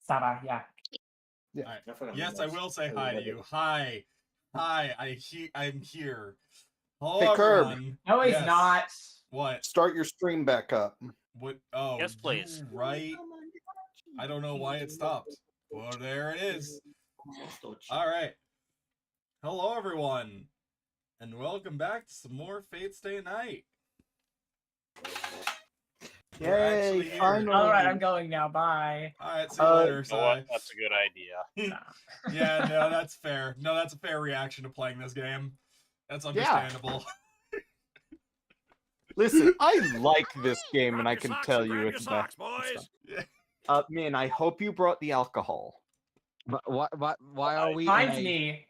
Saba, yeah. Yeah. Right. Yes, I will say hi to you. Hi. I'm here. Hello, Hey, Curb. everyone. No, he's Yes. not. What? Start your stream back up. What? Oh, Yes, please. you right. I don't know why it stopped. Well, there it is. All right. Hello, everyone, and welcome back to some more Fate Stay Night. We're actually Yay, here. finally. Alright, I'm going now. Bye. All right, see you later, You know what? Sai. That's a good idea. Yeah, no, that's fair. No, that's a fair reaction to playing this game. That's understandable. Listen, I like this game, and I can tell you it's grab your best. socks, Yeah. Min, I hope you brought the alcohol. But why are we? Finds in a- me.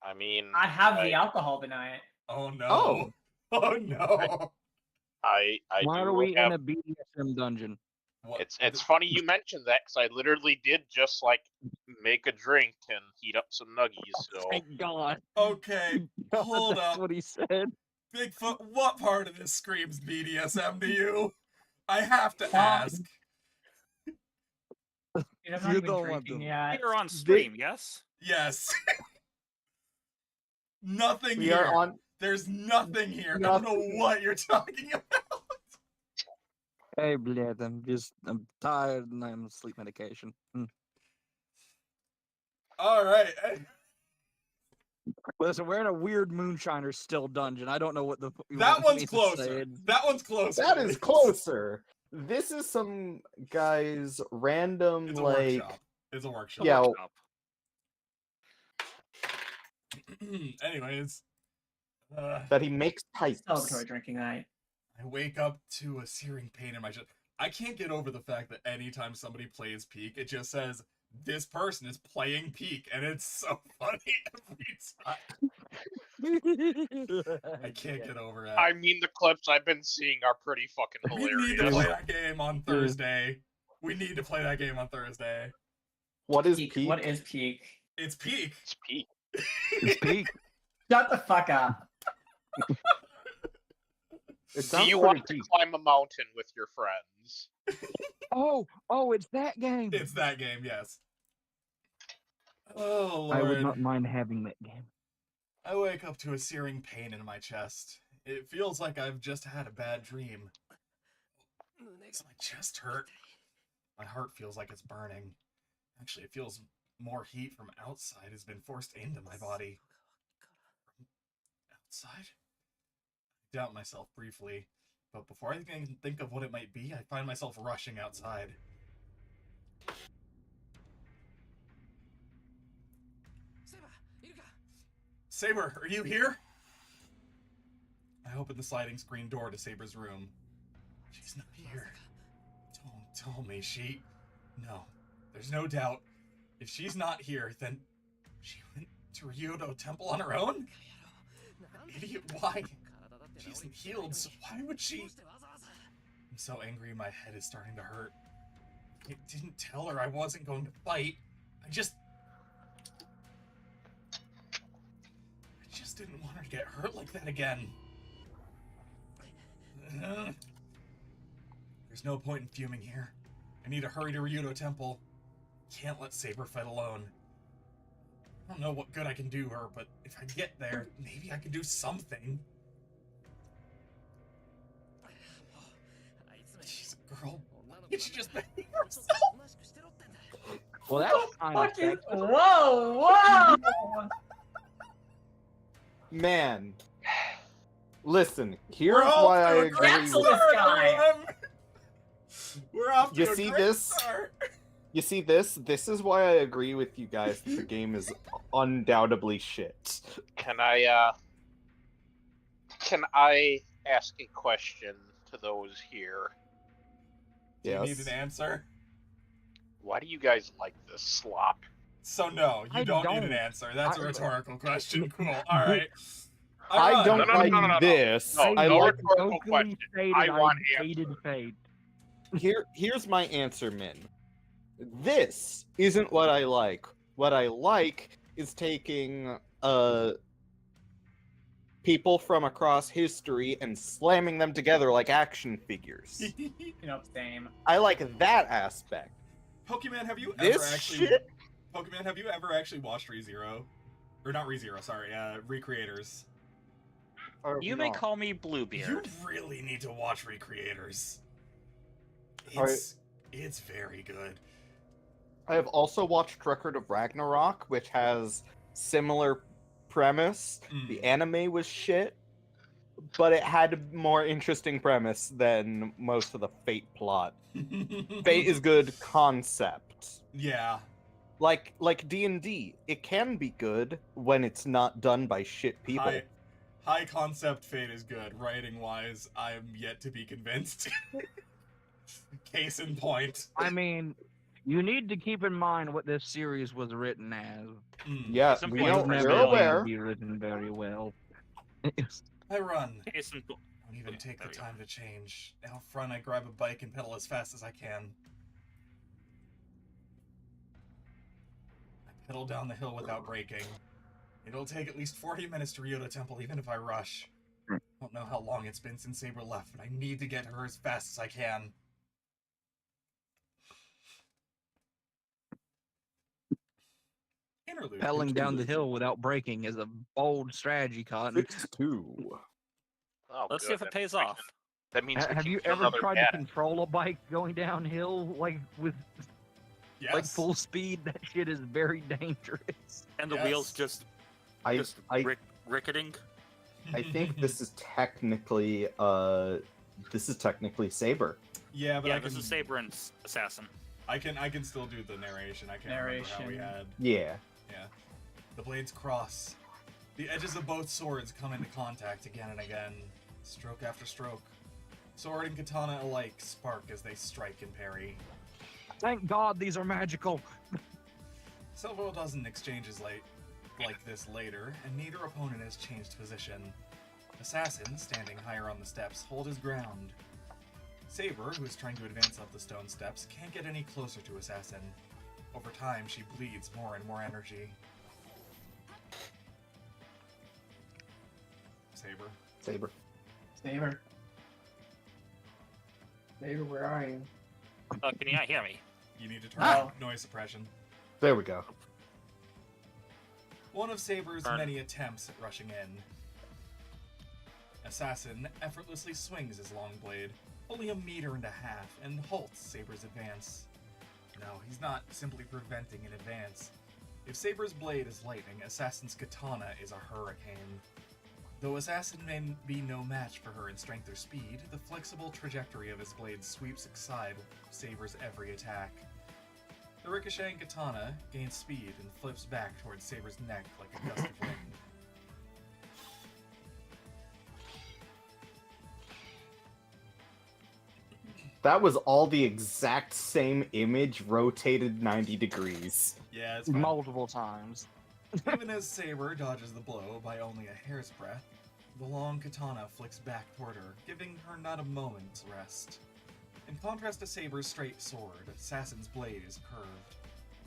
I mean, I have the alcohol tonight. Oh no. Oh. Oh no. I Why do are we have, in a BDSM dungeon? What? It's funny you mentioned that because I literally did just like make a drink and heat up some nuggies. So Thank God. Okay. Hold That's up. what he said. Bigfoot, what part of this screams BDSM to you? I have to Well, ask. I'm not You even don't want drinking them. yet. You're on stream, yes? Yes. Nothing We here. are on. There's nothing here. I don't know what you're talking about. Hey, Bled, I'm tired and I'm sleep medication. All right. Listen, we're in a weird moonshiner still dungeon. I don't know what the. you That want me one's to closer. say. That one's closer. That is closer. This is some guy's random, It's a like. workshop. It's a workshop. Yeah. Workshop. Anyways. That he makes pipes. Celebratory drinking night. I wake up to a searing pain in my chest. I can't get over the fact that anytime somebody plays Peak, it just says, this person is playing Peak, and it's so funny every time. I can't get over it. I mean, the clips I've been seeing are pretty fucking We need to hilarious. play that game on Thursday. We need to play that game on Thursday. What is Peak. peak? What is peak? It's Peak. It's peak. It's peak. Shut the fuck up. It Do sounds you pretty want to peak. climb a mountain with your friends? Oh, it's that game. It's that game, yes. Oh, I would Lord. not mind having that game. I wake up to a searing pain in my chest. It feels like I've just had a bad dream. Does my chest hurt? My heart feels like it's burning. Actually, it feels more heat from outside has been forced into my body. From outside? I doubt myself briefly, but before I can think of what it might be, I find myself rushing outside. Saber, are you here? I open the sliding screen door to Saber's room. She's not here. Don't tell me she... No, there's no doubt. If she's not here, then she went to Ryoto Temple on her own? Idiot, why? She isn't healed, so why would she... I'm so angry my head is starting to hurt. I didn't tell her I wasn't going to fight. I just didn't want her to get hurt like that again. There's no point in fuming here. I need to hurry to Ryoto Temple. Can't let Saber fight alone. I don't know what good I can do her, but if I get there, maybe I can do something. She's a girl. Why can't she just behave herself? Well, that's kind of Fucking... Whoa, whoa! Man. Listen, here's We're off why I to a agree great with Excellent. start, guy. everyone. We're off to You a see great this? start. You see this? This is why I agree with you guys that the game is undoubtedly shit. Can I ask a question to those here? Do you Yes. need an answer? Why do you guys like this slop? So no, you I don't need don't. an answer. That's a I- retaurical question. Cool. All right. I don't No, no, like no, no, no. this. No, I no like rhetorical question. I want hated answers. Fate. Here's my answer, Min. This isn't what I like. What I like is taking people from across history and slamming them together like action figures. You know, same. I like that aspect. Pokemon, have you ever This actually shit. Pokemon, have you ever actually watched ReZero? Or not ReZero, sorry, Recreators. You may call me Bluebeard. You really need to watch Recreators. Alright. It's very good. I have also watched Record of Ragnarok, which has similar premise. The anime was shit, but it had a more interesting premise than most of the Fate plot. Fate is good concept. Yeah. Like D&D, it can be good when it's not done by shit people. High concept Fate is good. Writing wise, I am yet to be convinced. Case in point. I mean, you need to keep in mind what this series was written as. Yeah, Some we point know, of we're personality. aware. Be written very well. I run. Case in point. Don't even take the there we go. time to change. Out front, I grab a bike and pedal as fast as I can. I pedal down the hill without braking. It'll take at least 40 minutes to Ryota Temple, even if I rush. Don't know how long it's been since Saber left, but I need to get to her as fast as I can. Interlude. Pedaling down the hill without braking is a bold strategy, Cotton. 6-2. Oh, Let's see good, if it that pays means we off. can- That means we Have can you kill ever another tried cat. to control a bike going downhill like with Yes. like full speed? That shit is very dangerous. And the Yes. wheels just I ricketing. think this is technically Saber. Yeah, but Yeah, I can this is Saber and Assassin. I can still do the narration. I can't remember how we Narration. had. Yeah. Yeah. The blades cross. The edges of both swords come into contact again and again, stroke after stroke. Sword and katana alike spark as they strike and parry. Thank God these are magical. Several dozen exchanges like this later, and neither opponent has changed position. Assassin, standing higher on the steps, hold his ground. Saber, who is trying to advance up the stone steps, can't get any closer to Assassin. Over time, she bleeds more and more energy. Saber. Saber. Saber. Saber, where are you? Can you not hear me? You need to turn Ah! on noise suppression. There we go. One of Saber's Burn. many attempts at rushing in. Assassin effortlessly swings his long blade, fully 1.5 meters, and halts Saber's advance. No, he's not simply preventing an advance. If Saber's blade is lightning, Assassin's katana is a hurricane. Though Assassin may be no match for her in strength or speed, the flexible trajectory of his blade sweeps aside Saber's every attack. The ricocheting katana gains speed and flips back towards Saber's neck like a gust of wind. That was all the exact same image rotated 90 degrees. Yeah, it's fine. Multiple times. Even as Saber dodges the blow by only a hair's breadth, the long katana flicks back toward her, giving her not a moment's rest. In contrast to Saber's straight sword, Assassin's blade is curved.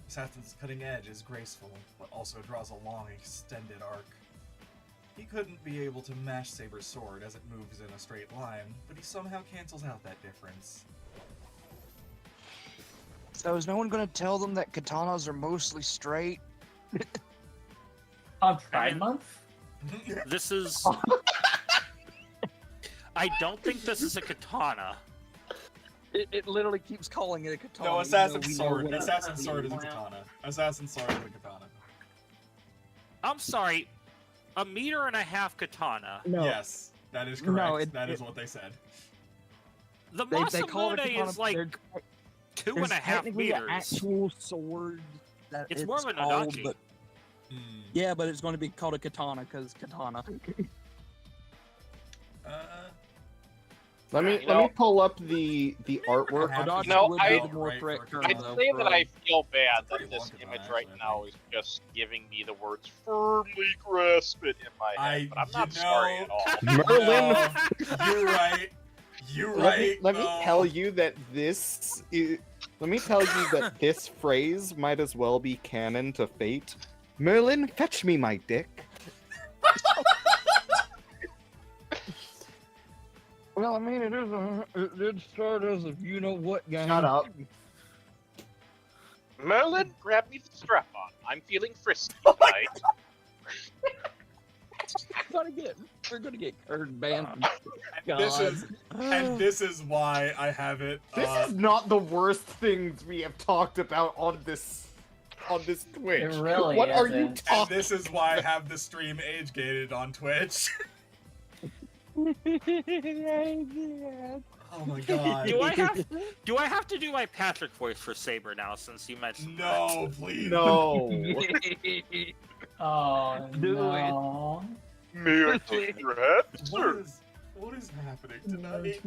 Assassin's cutting edge is graceful, but also draws a long, extended arc. He couldn't be able to match Saber's sword as it moves in a straight line, but he somehow cancels out that difference. So is no one going to tell them that katanas are mostly straight? On Pride I mean- Month? This is. I don't think this is a katana. It literally keeps calling it a katana. No, even Assassin's though we know sword. what it Assassin's is. sword is a katana. Assassin's sword is a katana. I'm sorry. 1.5 meters katana. No, Yes, that is No, correct. That is it- what they said. The they call it a Masamune katana. is like There's 2.5 technically an meters. actual sword. That It's more of a called, nunchuck. but yeah, but it's going to be called a katana because katana. Uh, Let me You let know- me pull up the artwork. Perhaps Adachi No, would I- be the more Right, correct for term, I'd though, say for that I feel bad It's pretty that this long katana, image right actually, I now think. is just giving me the words firmly grasp it in my head, but I'm not sorry at all. Merlin, No, you're right. You're let me, right. let me no. tell you that this is, let me tell you that this phrase might as well be canon to Fate. Merlin, fetch me my dick. Well, I mean, it did start as a you know what game. Shut up. Merlin, grab me the strap on. I'm feeling frisky tonight. We're gonna get Kurt banned from This is why I have it. This is not the worst things we have talked about on this Twitch. It really What are you isn't. And talking? this is why I have the stream age gated on Twitch. Oh my god. Do I have to do my Patrick voice for Saber now since you mentioned No, please. No. Oh, Do no. May I take your hat, sir? What is happening tonight?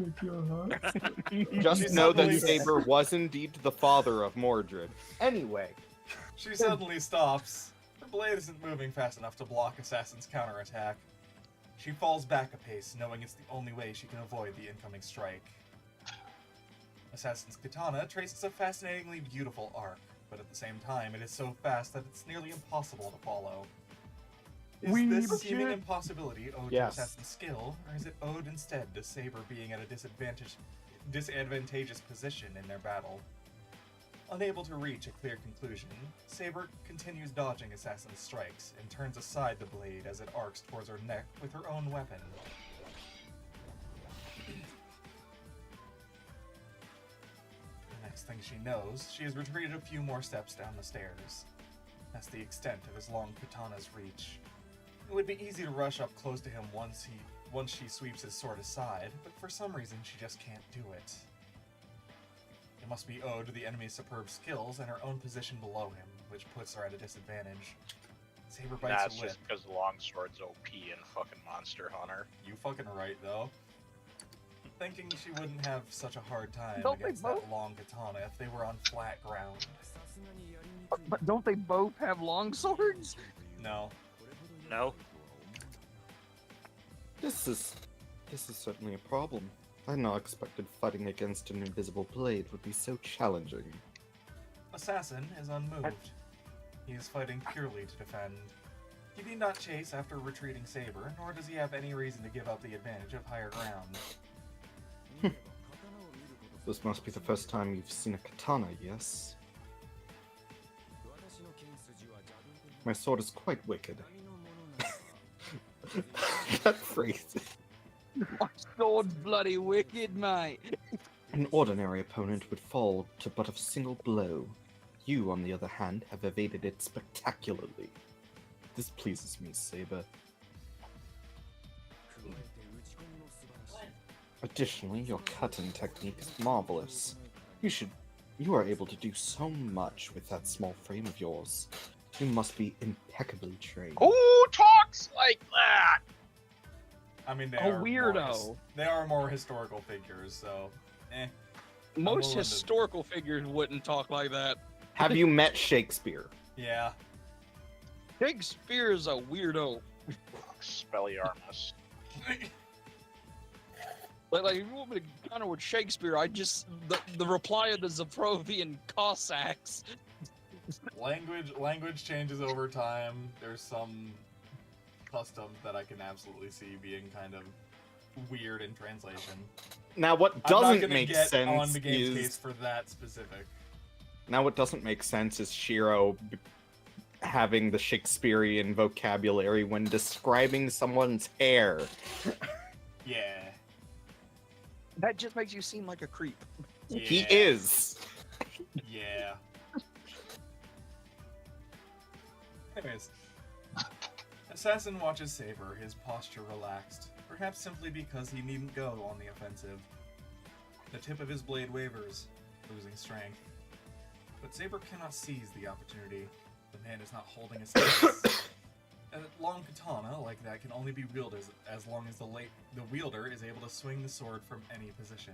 Just She know that suddenly- Saber was indeed the father of Mordred. Anyway, She suddenly stops. Her blade isn't moving fast enough to block Assassin's counterattack. She falls back a pace, knowing it's the only way she can avoid the incoming strike. Assassin's katana traces a fascinatingly beautiful arc, but at the same time it is so fast that it's nearly impossible to follow. Is this seeming impossibility owed Yes. to Assassin's skill, or is it owed instead to Saber being at a disadvantageous position in their battle? Unable to reach a clear conclusion, Saber continues dodging Assassin's strikes and turns aside the blade as it arcs towards her neck with her own weapon. The next thing she knows, she has retreated a few more steps down the stairs. That's the extent of his long katana's reach. It would be easy to rush up close to him once she sweeps his sword aside, but for some reason she just can't do it. It must be owed to the enemy's superb skills and her own position below him, which puts her at a disadvantage. Saber bites That's her lip. just because the longsword's OP in fucking Monster Hunter. You fucking right, though. Thinking she wouldn't have such a hard time Don't they against that both? long katana if they were on flat ground. But don't they both have long swords? No. No. this is certainly a problem. I had not expected fighting against an invisible blade would be so challenging. Assassin is unmoved. He is fighting purely to defend. He need not chase after retreating Saber, nor does he have any reason to give up the advantage of higher ground. This must be the first time you've seen a katana, yes? My sword is quite wicked. That phrase. My sword's bloody wicked, mate. An ordinary opponent would fall to but a single blow. You, on the other hand, have evaded it spectacularly. This pleases me, Saber. Additionally, your cutting technique is marvelous. You are able to do so much with that small frame of yours. You must be impeccably trained. Who talks like that? I mean, they A are weirdo. They are more historical figures, so eh. Most willing to- historical figures wouldn't talk like that. Have you met Shakespeare? Yeah. Shakespeare is a weirdo. Spelliarmus. Like if you want me to counter with Shakespeare, the reply of the Zaprovian Cossacks. Language changes over time. There's some customs that I can absolutely see being kind of weird in translation. Now, what I'm not doesn't gonna make get sense on the game's case is for that specific. Shiro having the Shakespearean vocabulary when describing someone's hair. Yeah. That just makes you seem like a creep. He Yeah. is. Yeah. Anyways. Assassin watches Saber, his posture relaxed, perhaps simply because he needn't go on the offensive. The tip of his blade wavers, losing strength. But Saber cannot seize the opportunity. The man is not holding a stance. A long katana like that can only be wielded as long as the wielder is able to swing the sword from any position.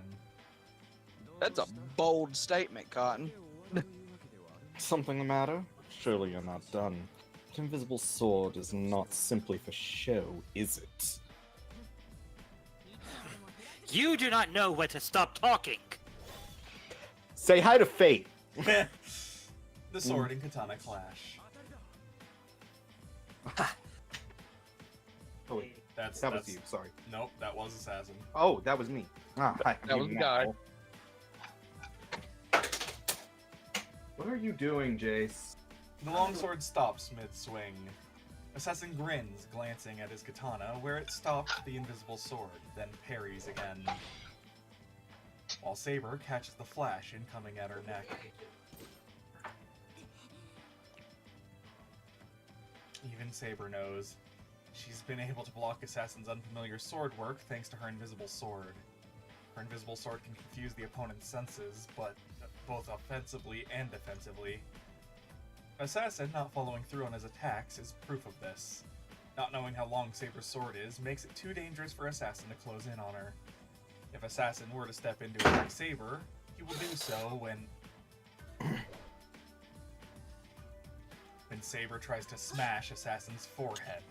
That's a bold statement, Cotton. Something the matter? Surely you're not done. That invisible sword is not simply for show, is it? You do not know when to stop talking. Say hi to Fate. The sword and katana clash. Oh, wait. That's That was you, sorry. Nope, that was Assassin. Oh, that was me. Ah, hi. That was the guy. What are you doing, Jace? The longsword stops mid-swing. Assassin grins, glancing at his katana, where it stopped the invisible sword, then parries again. While Saber catches the flash incoming at her neck. Even Saber knows. She's been able to block Assassin's unfamiliar sword work thanks to her invisible sword. Her invisible sword can confuse the opponent's senses, but both offensively and defensively. Assassin not following through on his attacks is proof of this. Not knowing how long Saber's sword is makes it too dangerous for Assassin to close in on her. If Assassin were to step in to attack Saber, he will do so when Saber tries to smash Assassin's forehead.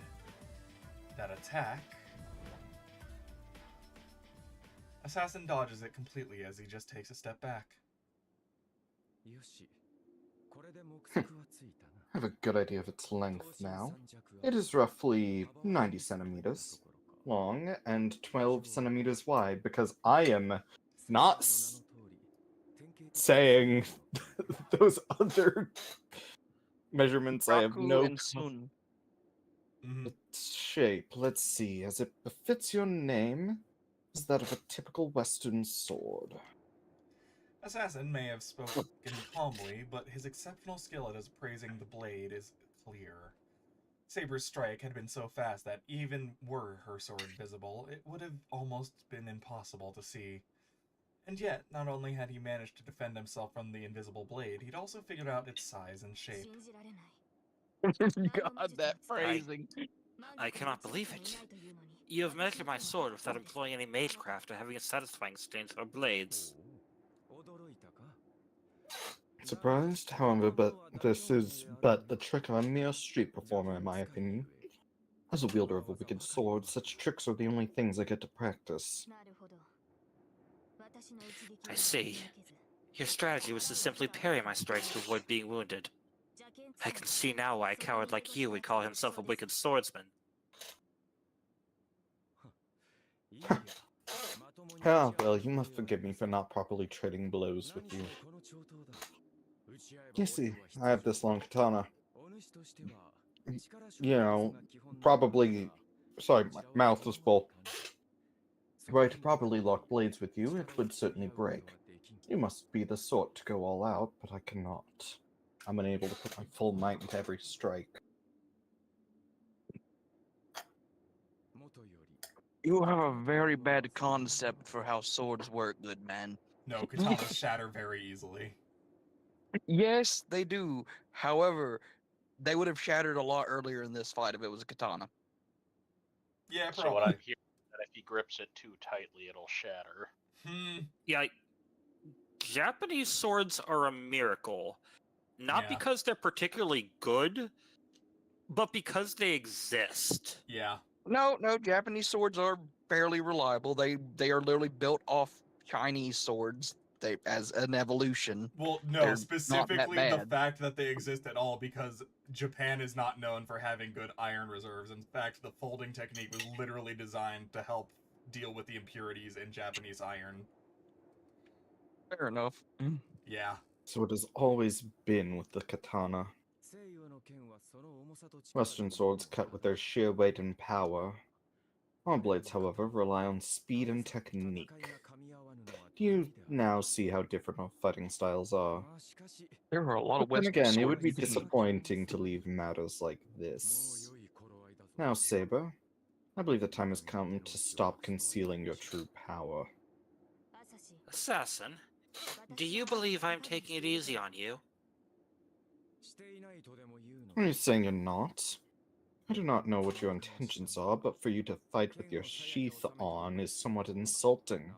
That attack... Assassin dodges it completely as he just takes a step back. I have a good idea of its length now. It is roughly 90 centimeters long and 12 centimeters wide, because I am not saying those other measurements. I have Raku no and Sun. Its shape, let's see, as it befits your name, is that of a typical Western sword. Assassin may have spoken calmly, but his exceptional skill at appraising the blade is clear. Saber's strike had been so fast that even were her sword visible, it would have almost been impossible to see. And yet, not only had he managed to defend himself from the invisible blade, he'd also figured out its size and shape. God, that phrasing. I cannot believe it. You have measured my sword without employing any magecraft or having a satisfying exchange of blades. Surprised, however, but this is but the trick of a mere street performer, in my opinion. As a wielder of a wicked sword, such tricks are the only things I get to practice. I see. Your strategy was to simply parry my strikes to avoid being wounded. I can see now why a coward like you would call himself a wicked swordsman. Ah, well, you must forgive me for not properly trading blows with you. You see, I have this long katana. You know, probably... Sorry, my mouth was full. Were I to properly lock blades with you, it would certainly break. You must be the sort to go all out, but I cannot. I'm unable to put my full might into every strike. You have a very bad concept for how swords work, good man. No, katanas shatter very easily. Yes, they do. However, they would have shattered a lot earlier in this fight if it was a katana. Yeah, So what probably. I'm hearing is that if he grips it too tightly, it'll shatter. Yeah, Japanese swords are a miracle. Not Yeah. because they're particularly good, but because they exist. Yeah. No, Japanese swords are fairly reliable. They are literally built off Chinese swords. They as an evolution. Well, They're no, not that specifically the bad. fact that they exist at all, because Japan is not known for having good iron reserves. In fact, the folding technique was literally designed to help deal with the impurities in Japanese iron. Fair enough. Yeah. So it has always been with the katana. Western swords cut with their sheer weight and power. Our blades, however, rely on speed and technique. Do you now see how different our fighting styles are? There are a lot of But then Western again, it would swords be you can- disappointing to leave matters like this. Now, Saber, I believe the time has come to stop concealing your true power. Assassin, do you believe I'm taking it easy on you? Are you saying you're not? I do not know what your intentions are, but for you to fight with your sheath on is somewhat insulting.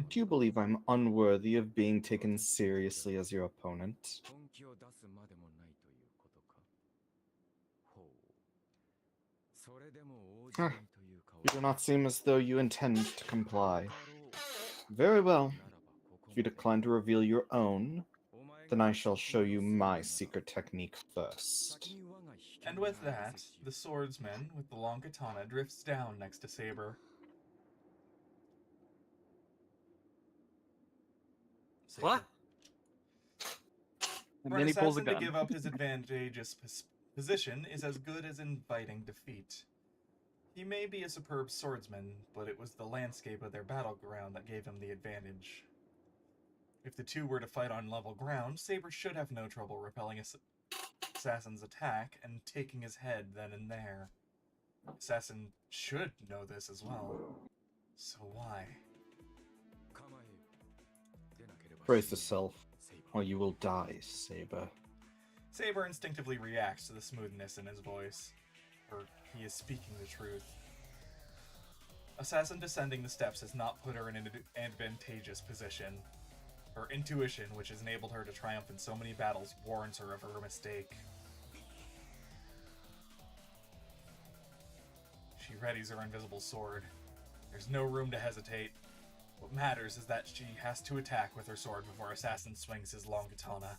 Do you believe I'm unworthy of being taken seriously as your opponent? Huh. You do not seem as though you intend to comply. Very well. If you decline to reveal your own, then I shall show you my secret technique first. And with that, the swordsman with the long katana drifts down next to Saber. What? And For then an he pulls a assassin to gun. give up his advantageous position is as good as inviting defeat. He may be a superb swordsman, but it was the landscape of their battleground that gave him the advantage. If the two were to fight on level ground, Saber should have no trouble repelling Assassin's attack and taking his head then and there. Assassin should know this as well. So why? Brace yourself, or you will die, Saber. Saber instinctively reacts to the smoothness in his voice, or he is speaking the truth. Assassin descending the steps has not put her in an advantageous position. Her intuition, which has enabled her to triumph in so many battles, warns her of her mistake. She readies her invisible sword. There's no room to hesitate. What matters is that she has to attack with her sword before Assassin swings his long katana.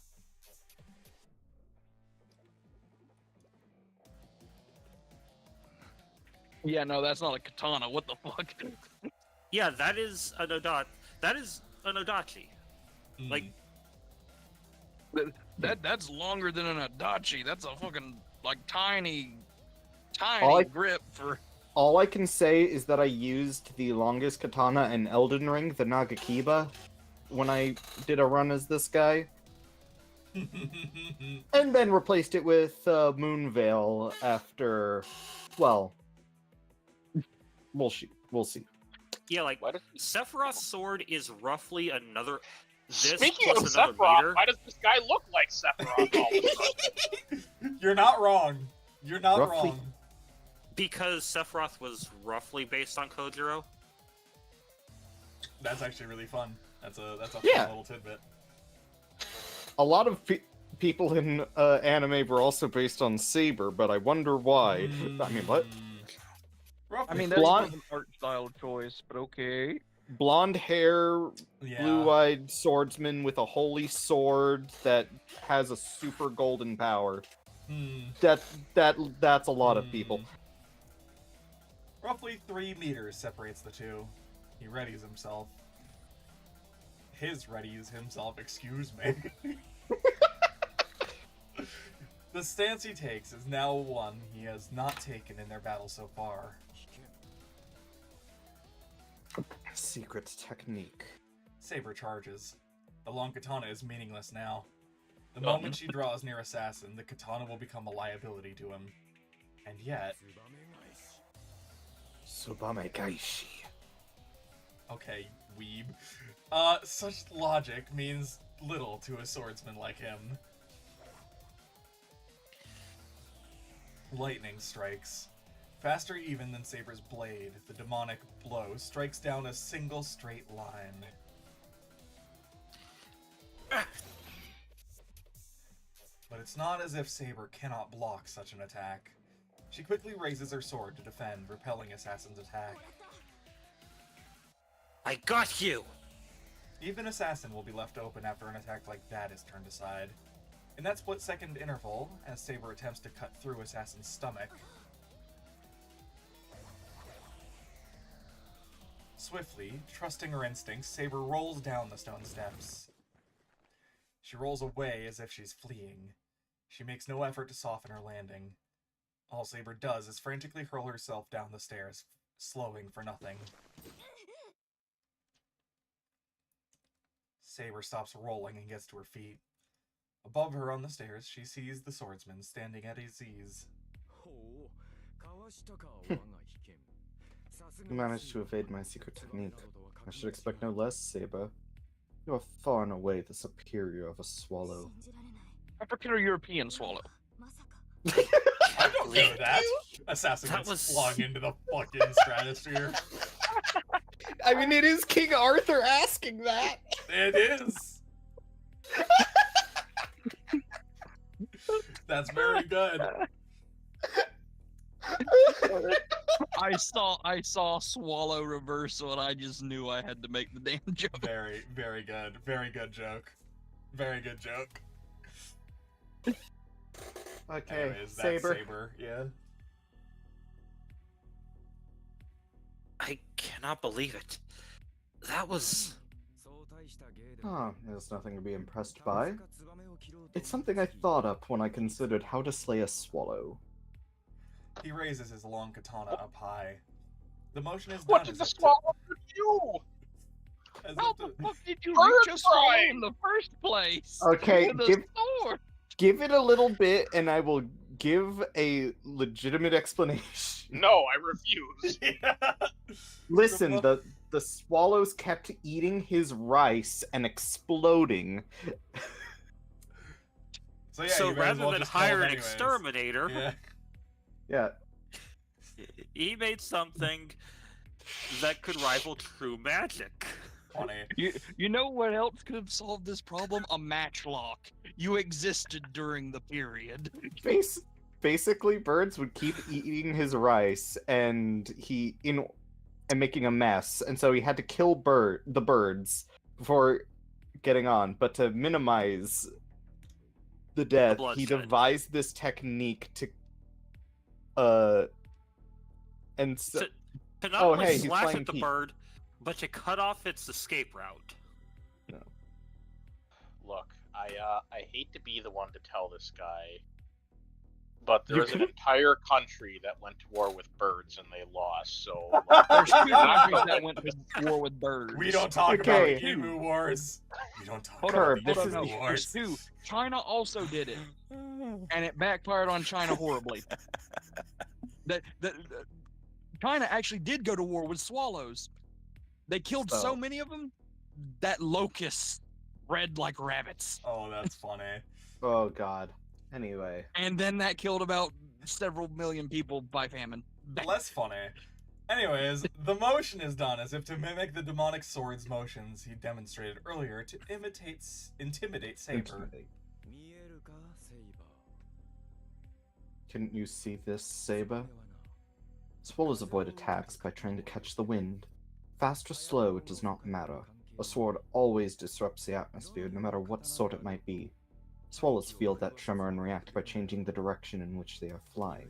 Yeah, no, that's not a katana. What the fuck? Yeah, that is an odachi. Like, That's longer than an adachi. That's a fucking like tiny All I- grip for. All I can say is that I used the longest katana in Elden Ring, the Nagakiba, when I did a run as this guy, and then replaced it with Moonveil after. Well, we'll see. yeah, like Why does, Sephiroth's sword is roughly another. This speaking of plus another Sephiroth, meter. why does this guy look like Sephiroth all of a sudden? You're not wrong. You're not Roughly. wrong. Because Sephiroth was roughly based on Kojiro. That's actually really fun. That's a Yeah. fun little tidbit. A lot of people in anime were also based on Saber, but I wonder why. I mean, what? Roughly. I mean, that's Blonde- not an art style choice, but okay. Blonde hair, Yeah. blue-eyed swordsman with a holy sword that has a super golden power. Hmm. That's a lot of people. Roughly 3 meters separates the two. He readies himself. Readies himself, excuse me. The stance he takes is now one he has not taken in their battle so far. Secret technique. Saber charges. The long katana is meaningless now. The moment she draws near Assassin, the katana will become a liability to him. And yet, Tsubame Gaishi. okay, weeb. Such logic means little to a swordsman like him. Lightning strikes. Faster even than Saber's blade, the demonic blow strikes down a single straight line. But it's not as if Saber cannot block such an attack. She quickly raises her sword to defend, repelling Assassin's attack. I got you! Even Assassin will be left open after an attack like that is turned aside. In that split-second interval, as Saber attempts to cut through Assassin's stomach, swiftly, trusting her instincts, Saber rolls down the stone steps. She rolls away as if she's fleeing. She makes no effort to soften her landing. All Saber does is frantically hurl herself down the stairs, slowing for nothing. Saber stops rolling and gets to her feet. Above her on the stairs, she sees the swordsman standing at his ease. You managed to evade my secret technique. I should expect no less, Saber. You are far and away the superior of a swallow. African or European swallow? I don't know that. Assassin That gets was- flung into the fucking stratosphere. I mean, it is King Arthur asking that. It is. That's very good. I saw swallow reversal and I just knew I had to make the damn joke. Very, very good. Very good joke. Very good joke. Okay, Anyways, that's Saber. Saber. Yeah. I cannot believe it. That was There's nothing to be impressed by. It's something I thought up when I considered how to slay a swallow. He raises his long katana up high. The motion is What done did as the if to- swallow do? as How if the to- fuck did you Bird reach a swallow fry! in the first place? Okay, With a give- sword. Give it a little bit, and I will give a legitimate explanation. No, I refuse. Yeah. Listen, The the swallows kept eating his rice and exploding. So yeah, so you might as rather well than just kill him hire an anyways. exterminator, Yeah. Yeah, he made something that could rival true magic. Funny. You know what else could have solved this problem? A matchlock. You existed during the period. basically, birds would keep eating his rice, and making a mess, and so he had to kill the birds before getting on. But to minimize the death, he bloodshed. devised this technique to, and so. To not Oh, only hey, he's slash playing at the Pete. bird, but to cut off its escape route. Look, I hate to be the one to tell this guy, but there You is an could've- entire country that went to war with birds and they lost. So There's two countries that went to war with birds. We don't talk Okay. about emu wars. We don't talk Hold about Curb, on, the this hold on, is- emu no. wars. There's two. China also did it, and it backfired on China horribly. The China actually did go to war with swallows. They killed so So- many of them that locusts bred like rabbits, Oh, that's funny. Oh god. Anyway. and then that killed about several million people by famine. Less funny. Anyways, the motion is done as if to mimic the demonic sword's motions he demonstrated earlier to intimidate Saber. Intimidate. Couldn't you see this, Saber? Swallows avoid attacks by trying to catch the wind. Fast or slow, it does not matter. A sword always disrupts the atmosphere, no matter what sort it might be. Swallows feel that tremor and react by changing the direction in which they are flying.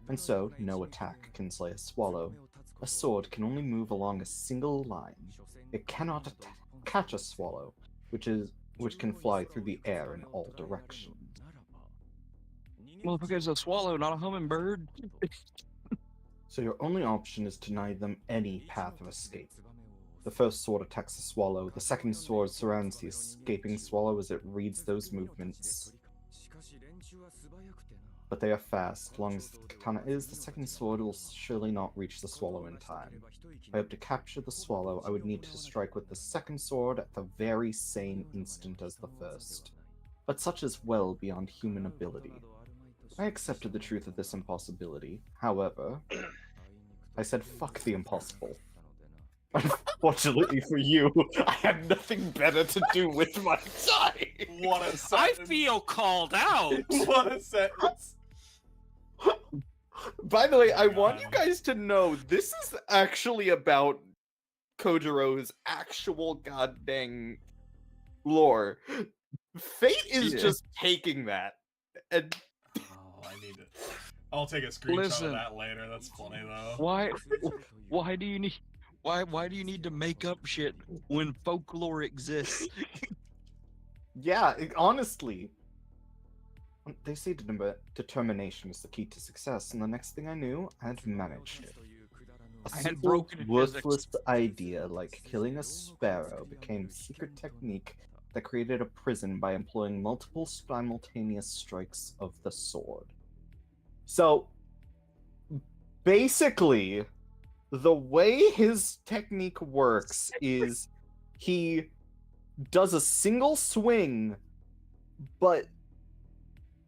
And so, no attack can slay a swallow. A sword can only move along a single line. It cannot catch a swallow, which can fly through the air in all directions. Well, because a swallow, not a hummingbird. So your only option is to deny them any path of escape. The first sword attacks the swallow, the second sword surrounds the escaping swallow as it reads those movements. But they are fast. Long as the katana is, the second sword will surely not reach the swallow in time. If I hope to capture the swallow, I would need to strike with the second sword at the very same instant as the first. But such is well beyond human ability. I accepted the truth of this impossibility. However, I said fuck the impossible. Unfortunately for you, I had nothing better to do with my time. What a I sentence. feel called out! What a sentence. By the way, I want God. you guys to know this is actually about Kojiro's actual goddamn lore. Fate is Yeah. just taking that. And Oh, I need it. I'll take a screenshot Listen. of that later. That's funny though. Why do you need why do you need to make up shit when folklore exists? yeah, honestly. They say determination is the key to success, and the next thing I knew, I had managed it. A I had simple, broken physics. worthless idea like killing a sparrow became a secret technique that created a prison by employing multiple simultaneous strikes of the sword. So, basically, the way his technique works is he does a single swing, but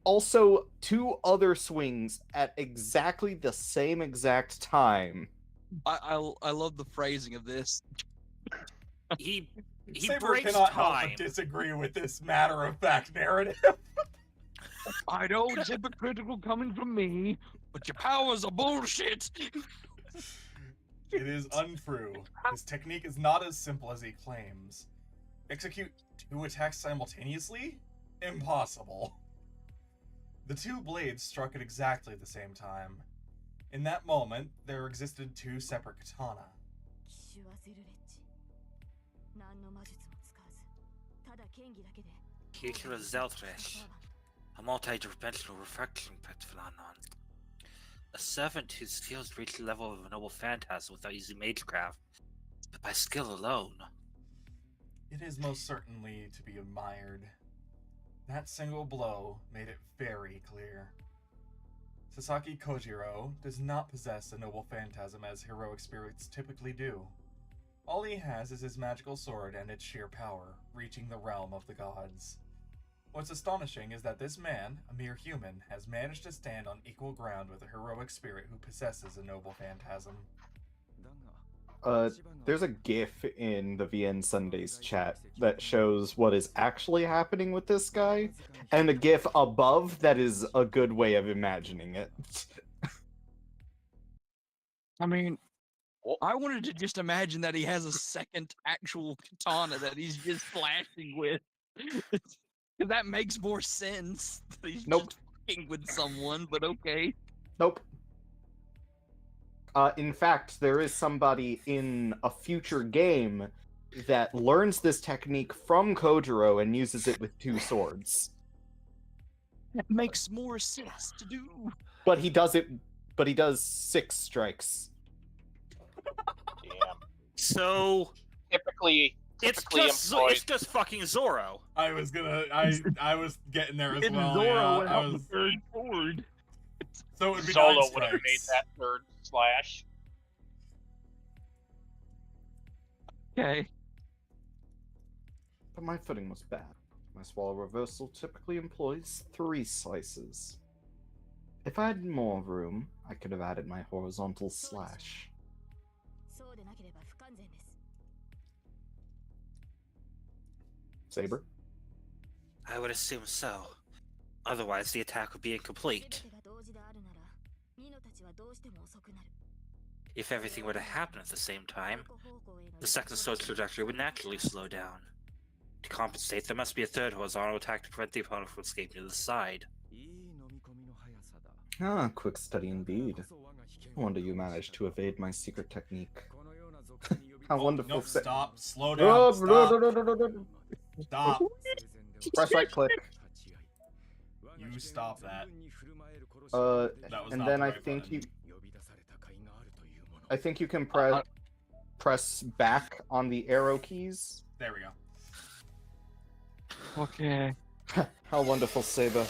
also two other swings at exactly the same exact time. I love the phrasing of this. He Saber breaks cannot help time. but disagree with this matter-of-fact narrative. I know it's hypocritical coming from me, but your powers are bullshit. It is untrue. His technique is not as simple as he claims. Execute 2 attacks simultaneously? Impossible. The 2 blades struck at exactly the same time. In that moment, there existed 2 separate katana. Future Zeltrish, a multi-dimensional reflection phenomenon. A servant whose skills reach the level of a noble phantasm without using magecraft, but by skill alone. It is most certainly to be admired. That single blow made it very clear. Sasaki Kojiro does not possess a noble phantasm as heroic spirits typically do. All he has is his magical sword and its sheer power, reaching the realm of the gods. What's astonishing is that this man, a mere human, has managed to stand on equal ground with a heroic spirit who possesses a noble phantasm. There's a GIF in the VN Sundays chat that shows what is actually happening with this guy, and a GIF above that is a good way of imagining it. I mean, Well- I wanted to just imagine that he has a second actual katana that he's just flashing with. 'Cause that makes more sense. That he's Nope. just fucking with someone, but okay. Nope. In fact, there is somebody in a future game that learns this technique from Kojiro and uses it with 2 swords. That makes more sense to do. But he does 6 strikes. Damn. So Typically it's employed. just fucking Zoro. I was getting there as And well. Zoro Yeah, went I out the was, third sword. so it would be Solo 9 would have made strikes. that third slash. Okay. But my footing was bad. My swallow reversal typically employs 3 slices. If I had more room, I could have added my horizontal slash. Saber? I would assume so. Otherwise, the attack would be incomplete. If everything were to happen at the same time, the second sword's trajectory would naturally slow down. To compensate, there must be a third horizontal attack to prevent the opponent from escaping to the side. Ah, quick study indeed. I wonder you managed to evade my secret technique. How Oh, wonderful. no, stop. Slow Oh, down. Stop. Stop. Press right click. You stop that. That was And not then the I right think button. you can press back on the arrow keys. There we go. Okay. How wonderful, Saber.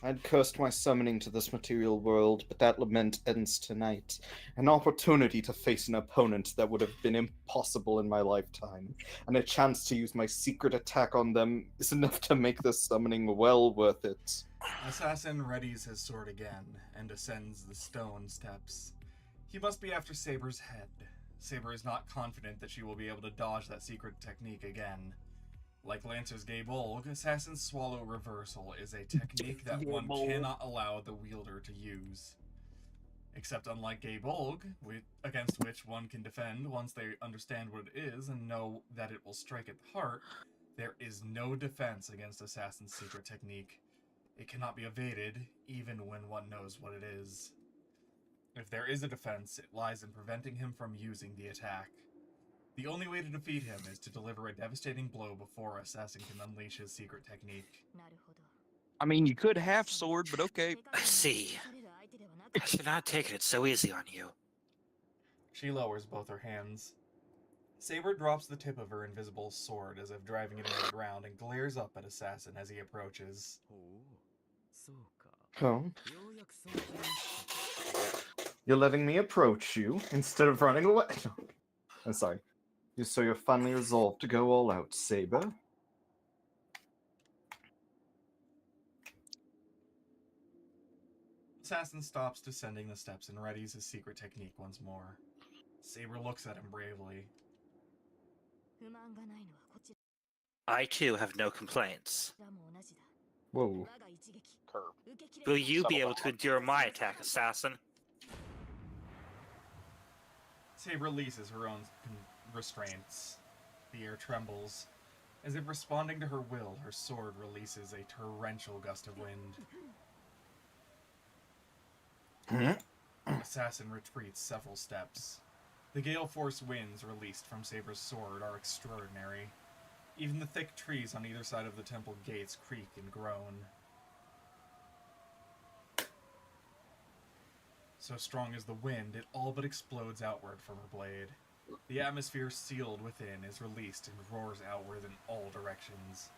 I'd cursed my summoning to this material world, but that lament ends tonight. An opportunity to face an opponent that would have been impossible in my lifetime, and a chance to use my secret attack on them is enough to make this summoning well worth it. Assassin readies his sword again and ascends the stone steps. He must be after Saber's head. Saber is not confident that she will be able to dodge that secret technique again. Like Lancer's Gaebolg, Assassin's Swallow Reversal is a technique that one cannot allow the wielder to use. Except unlike Gaebolg, against which one can defend once they understand what it is and know that it will strike at the heart, there is no defense against Assassin's secret technique. It cannot be evaded, even when one knows what it is. If there is a defense, it lies in preventing him from using the attack. The only way to defeat him is to deliver a devastating blow before Assassin can unleash his secret technique. I mean, you could half sword, but okay. I see. I should not have taken it so easy on you. She lowers both her hands. Saber drops the tip of her invisible sword as if driving it into the ground and glares up at Assassin as he approaches. Oh? You're letting me approach you instead of running away. I'm sorry. So you're finally resolved to go all out, Saber? Assassin stops descending the steps and readies his secret technique once more. Saber looks at him bravely. I too have no complaints. Whoa. Curve. Will you be able to endure my attack, Assassin? Saber releases her own restraints. The air trembles. As if responding to her will, her sword releases a torrential gust of wind. Assassin retreats several steps. The gale force winds released from Saber's sword are extraordinary. Even the thick trees on either side of the temple gates creak and groan. So strong is the wind, it all but explodes outward from her blade. The atmosphere sealed within is released and roars outward in all directions.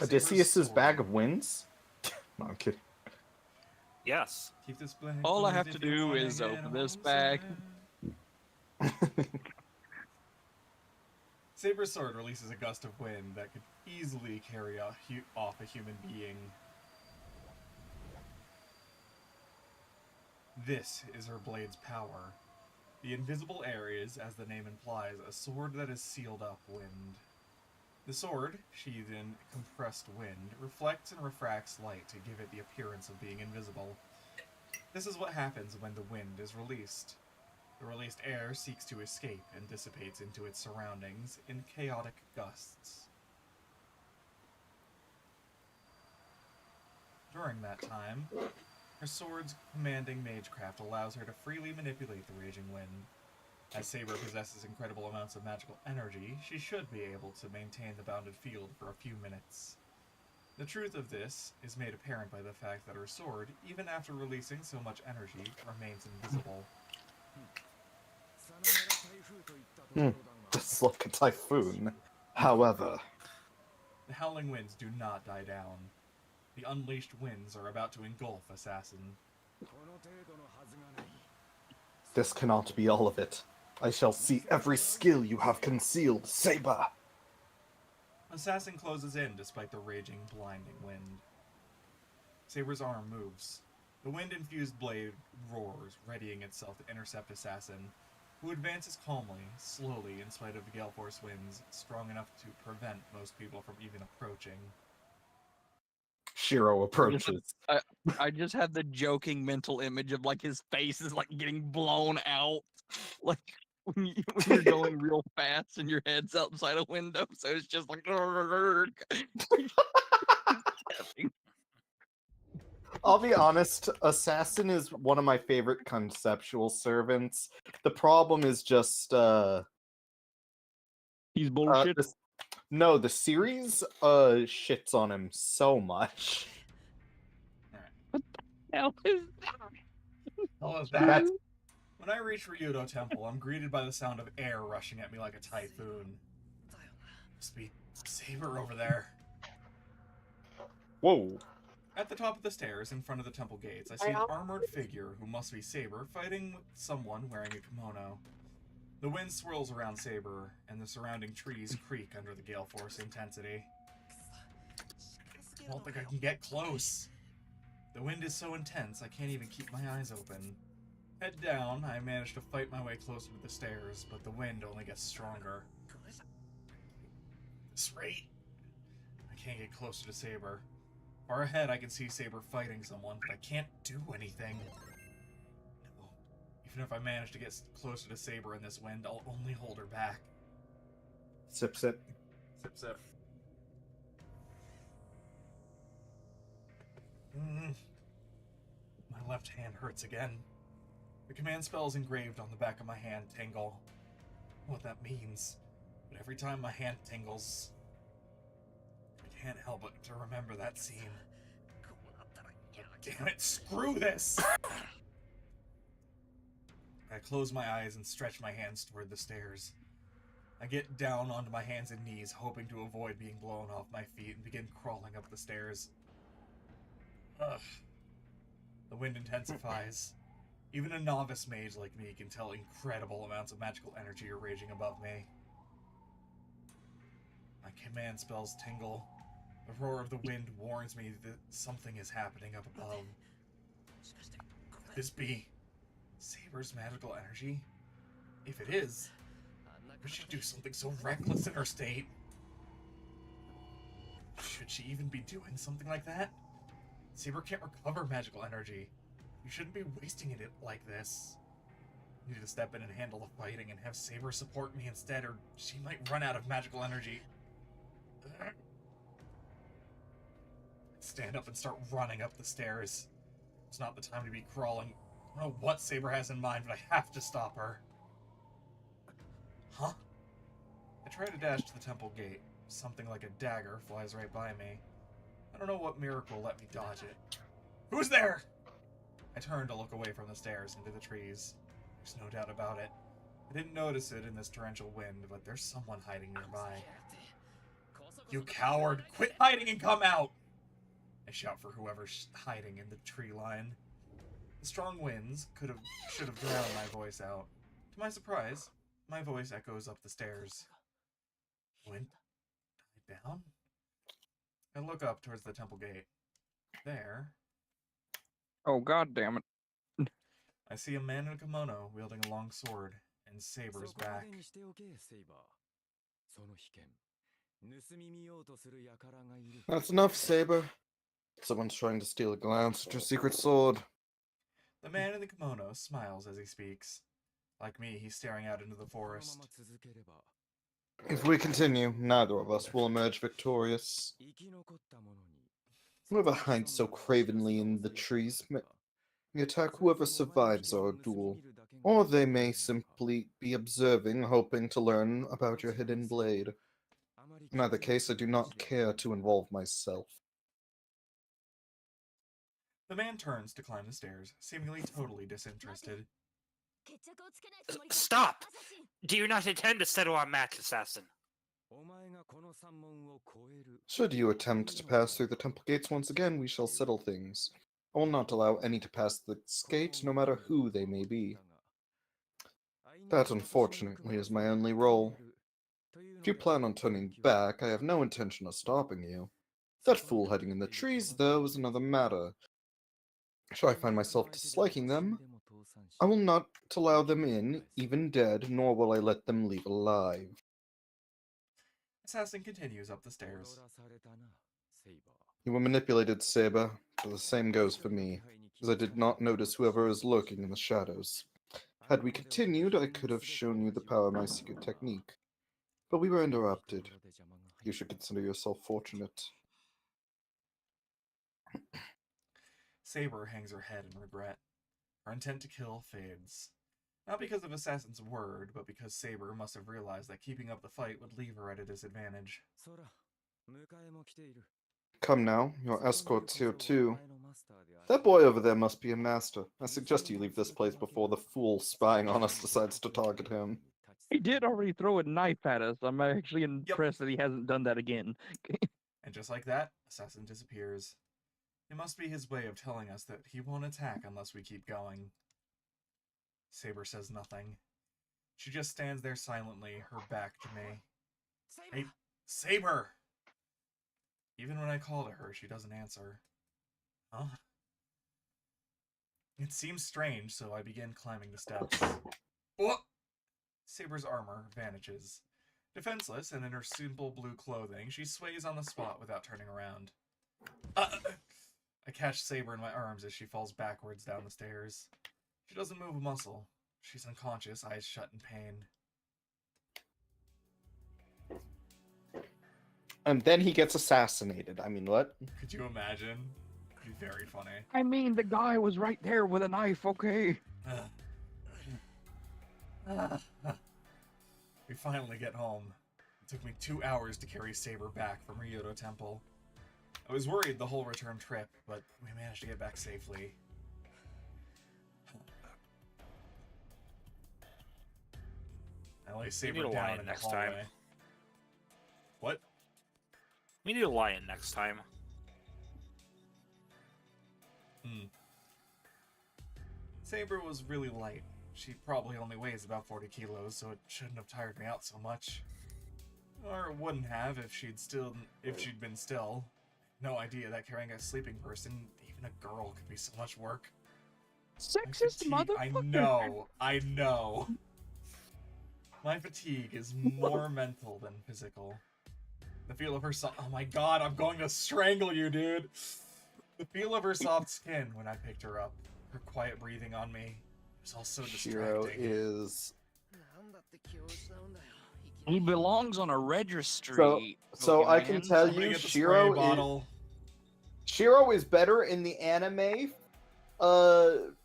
Odysseus's sword- bag of winds? No, I'm kidding. Yes. Keep this blank All I closed have if to you do wanna is get open this home bag. safe. Saber's sword releases a gust of wind that could easily carry off a human being. This is her blade's power. The invisible air is, as the name implies, a sword that is sealed up wind. The sword, sheathed in compressed wind, reflects and refracts light to give it the appearance of being invisible. This is what happens when the wind is released. The released air seeks to escape and dissipates into its surroundings in chaotic gusts. During that time, her sword's commanding magecraft allows her to freely manipulate the raging wind. As Saber possesses incredible amounts of magical energy, she should be able to maintain the bounded field for a few minutes. The truth of this is made apparent by the fact that her sword, even after releasing so much energy, remains invisible. Just like a typhoon. However, The howling winds do not die down. The unleashed winds are about to engulf Assassin. this cannot be all of it. I shall see every skill you have concealed, Saber! Assassin closes in despite the raging, blinding wind. Saber's arm moves. The wind-infused blade roars, readying itself to intercept Assassin, who advances calmly, slowly, in spite of the gale force winds, strong enough to prevent most people from even approaching. Shiro approaches. I just had the joking mental image of like his face is like getting blown out, like when you're going real fast and your head's outside a window, so it's just like. I'll be honest, Assassin is one of my favorite conceptual servants. The problem is just, He's bullshit. no, the series, shits on him so much. Hell is All of That's- that. When I reach Ryudo Temple, I'm greeted by the sound of air rushing at me like a typhoon. Must be Saber over there. Whoa. At the top of the stairs, in front of the temple gates, I see an armored figure who must be Saber fighting with someone wearing a kimono. The wind swirls around Saber, and the surrounding trees creak under the gale force intensity. I don't think I can get close. The wind is so intense, I can't even keep my eyes open. Head down, I manage to fight my way closer to the stairs, but the wind only gets stronger. This rate, I can't get closer to Saber. Far ahead, I can see Saber fighting someone, but I can't do anything. No. Even if I manage to get closer to Saber in this wind, I'll only hold her back. Sip, sip. Sip, sip. My left hand hurts again. The command spell is engraved on the back of my hand, Tingle. I don't know what that means, but every time my hand tingles, I can't help but to remember that scene. Damn it, screw this! I close my eyes and stretch my hands toward the stairs. I get down onto my hands and knees, hoping to avoid being blown off my feet, and begin crawling up the stairs. Ugh. The wind intensifies. Even a novice mage like me can tell incredible amounts of magical energy are raging above me. My command spells tingle. The roar of the wind warns me that something is happening up above. Could this be Saber's magical energy? If it is, would she do something so reckless in her state? Should she even be doing something like that? Saber can't recover magical energy. You shouldn't be wasting it like this. I need to step in and handle the fighting and have Saber support me instead, or she might run out of magical energy. Stand up and start running up the stairs. It's not the time to be crawling. I don't know what Saber has in mind, but I have to stop her. Huh? I try to dash to the temple gate. Something like a dagger flies right by me. I don't know what miracle let me dodge it. Who's there? I turn to look away from the stairs into the trees. There's no doubt about it. I didn't notice it in this torrential wind, but there's someone hiding nearby. You coward! Quit hiding and come out! I shout for whoever's hiding in the tree line. The strong winds should have drowned my voice out. To my surprise, my voice echoes up the stairs. Wind died down? I look up towards the temple gate. There, Oh, god damn it. I see a man in a kimono wielding a long sword and Saber's back. That's enough, Saber. Someone's trying to steal a glance at your secret sword. The man in the kimono smiles as he speaks. Like me, he's staring out into the forest. If we continue, neither of us will emerge victorious. Whoever hides so cravenly in the trees may attack whoever survives our duel, or they may simply be observing, hoping to learn about your hidden blade. In either case, I do not care to involve myself. The man turns to climb the stairs, seemingly totally disinterested. Stop! Do you not intend to settle our match, assassin? Should you attempt to pass through the temple gates once again, we shall settle things. I will not allow any to pass this gate, no matter who they may be. That, unfortunately, is my only role. If you plan on turning back, I have no intention of stopping you. That fool hiding in the trees, though, is another matter. Should I find myself disliking them, I will not allow them in, even dead, nor will I let them leave alive. Assassin continues up the stairs. You were manipulated, Saber, but the same goes for me, as I did not notice whoever is lurking in the shadows. Had we continued, I could have shown you the power of my secret technique. But we were interrupted. You should consider yourself fortunate. Saber hangs her head in regret. Her intent to kill fades. Not because of Assassin's word, but because Saber must have realized that keeping up the fight would leave her at a disadvantage. Come now, your escort's here too. That boy over there must be a master. I suggest you leave this place before the fool spying on us decides to target him. He did already throw a knife at us. I'm actually impressed that he hasn't done that again. And just like that, Assassin disappears. It must be his way of telling us that he won't attack unless we keep going. Saber says nothing. She just stands there silently, her back to me. Hey, Saber! Even when I call to her, she doesn't answer. Huh? It seems strange, so I begin climbing the steps. Oh! Saber's armor vanishes. Defenseless and in her simple blue clothing, she sways on the spot without turning around. I catch Saber in my arms as she falls backwards down the stairs. She doesn't move a muscle. She's unconscious, eyes shut in pain. And then he gets assassinated. I mean, what? Could you imagine? It'd be very funny. I mean, the guy was right there with a knife, okay? We finally get home. It took me 2 hours to carry Saber back from Ryoto Temple. I was worried the whole return trip, but we managed to get back safely. I lay Saber down in the hallway. What? We need a lion next time. Saber was really light. She probably only weighs about 40 kilos, so it shouldn't have tired me out so much. Or it wouldn't have if she'd been still. No idea that carrying a sleeping person, even a girl, could be so much work. Sexist motherfucker. I know. My fatigue is more mental than physical. The feel of her oh my god, I'm going to strangle you, dude! The feel of her soft skin when I picked her up, her quiet breathing on me, was all so Shiro distracting. is... He belongs on a registry. So I can tell Somebody you, get the spray bottle. Shiro is better in the anime,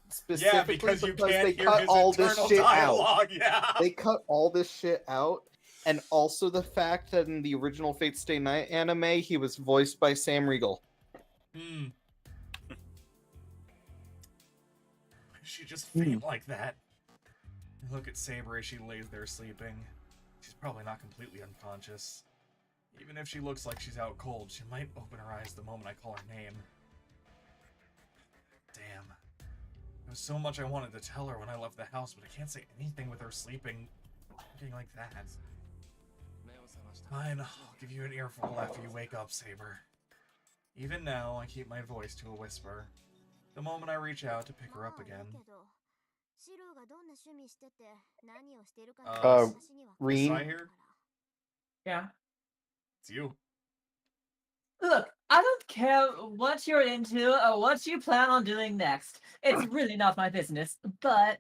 specifically because you can't they hear cut his all this internal shit dialogue. out. Yeah. They cut all this shit out, And also the fact that in the original Fate Stay Night anime, he was voiced by Sam Riegel. Hmm. She just faint like that. And look at Saber as she lays there sleeping. She's probably not completely unconscious. Even if she looks like she's out cold, she might open her eyes the moment I call her name. Damn. There was so much I wanted to tell her when I left the house, but I can't say anything with her sleeping looking like that. Fine, I'll give you an earful after you wake up, Saber. Even now, I keep my voice to a whisper. The moment I reach out to pick her up again. Reen? Sai here? Yeah. It's you. Look, I don't care what you're into or what you plan on doing next. It's really not my business, but...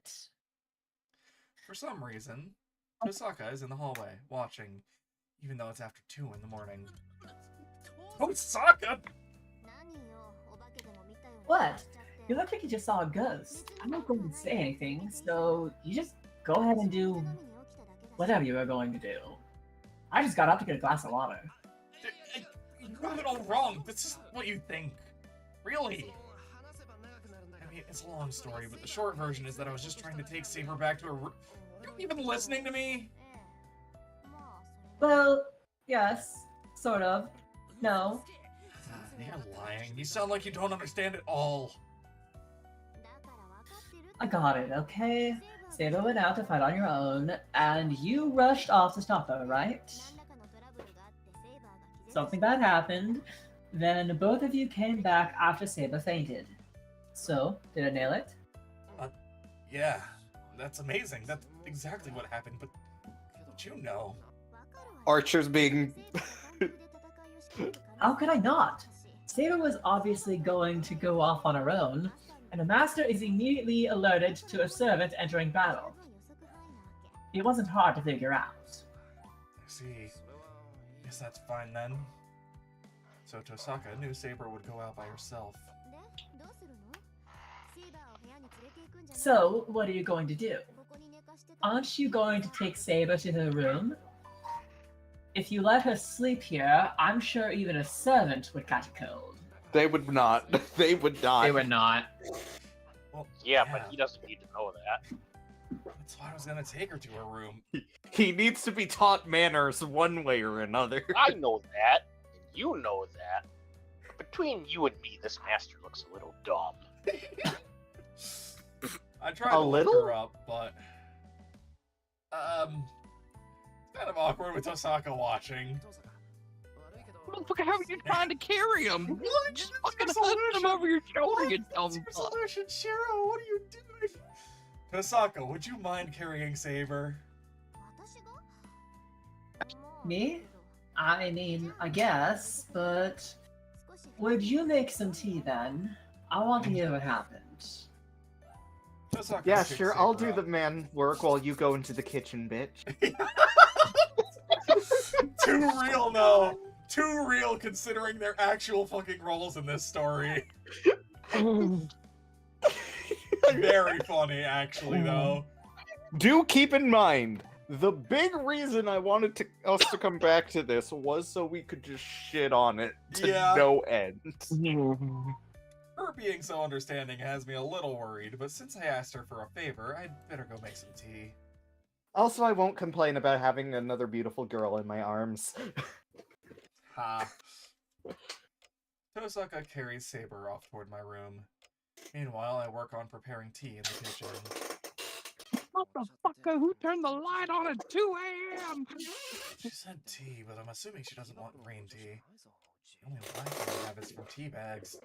For some reason, Tosaka is in the hallway, watching, even though it's after 2 in the morning. Tosaka! What? You look like you just saw a ghost. I'm not going to say anything, so you just go ahead and do whatever you were going to do. I just got up to get a glass of water. You got it all wrong. This is what you think. Really? I mean, it's a long story, but the short version is that I was just trying to take Saber back to her room. You're even listening to me? Well, yes, sort of. No. You're lying. You sound like you don't understand it all. I got it, okay? Saber went out to fight on your own, and you rushed off to stop her, right? Something bad happened, then both of you came back after Saber fainted. So, did I nail it? Yeah, that's amazing. That's exactly what happened, but you know. Archer's being... How could I not? Saber was obviously going to go off on her own, and the master is immediately alerted to a servant entering battle. It wasn't hard to figure out. I see. Guess that's fine then. So Tosaka knew Saber would go out by herself. So, what are you going to do? Aren't you going to take Saber to her room? If you let her sleep here, I'm sure even a servant would catch a cold. They would not. They would not. They would not. Well, Yeah, but he doesn't need to know that. That's why I was gonna take her to her room. He needs to be taught manners one way or another. I know that, and you know that. Between you and me, this master looks a little dumb. I tried A to lift little? her up, but it's kind of awkward with Tosaka watching. Motherfucker, how are you trying to carry him? Just fucking There's a lift him solution. over your shoulder, you dumb What's your fuck. solution, Shiro? What are you doing? Tosaka, would you mind carrying Saber? Me? I mean, I guess, but... Would you make some tea then? I want to hear what happened. Tosaka Yeah, picks sure, I'll Saber do the up. man work while you go into the kitchen, bitch. Too real, no. Too real considering their actual fucking roles in this story. Very funny, actually, though. Do keep in mind, the big reason I wanted us to come back to this was so we could just shit on it to Yeah. no end. Her being so understanding has me a little worried, but since I asked her for a favor, I'd better go make some tea. Also, I won't complain about having another beautiful girl in my arms. Ha. Tosaka carries Saber off toward my room. Meanwhile, I work on preparing tea in the kitchen. Motherfucker, who turned the light on at 2 a.m.? She said tea, but I'm assuming she doesn't want green tea. The only black tea I have is from tea bags.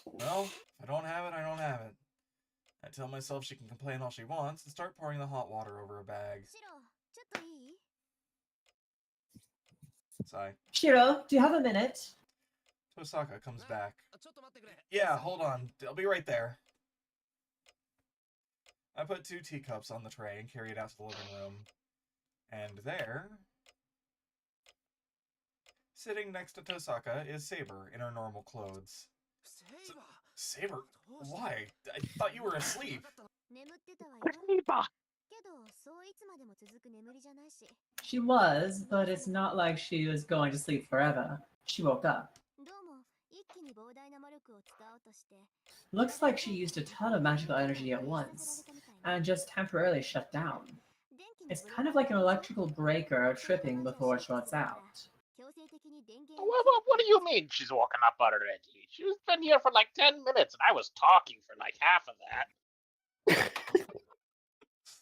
Well, if I don't have it, I don't have it. I tell myself she can complain all she wants and start pouring the hot water over a bag. Sigh. Shiro, do you have a minute? Tosaka comes back. Yeah, hold on. I'll be right there. I put 2 teacups on the tray and carry it out to the living room. And there, sitting next to Tosaka, is Saber in her normal clothes. Saber? Why? I thought you were asleep. Saber, She was, but it's not like she was going to sleep forever. She woke up. Looks like she used a ton of magical energy at once, and just temporarily shut down. It's kind of like an electrical breaker tripping before it shuts out. What do you mean she's woken up on her energy? She's been here for like 10 minutes, and I was talking for like half of that.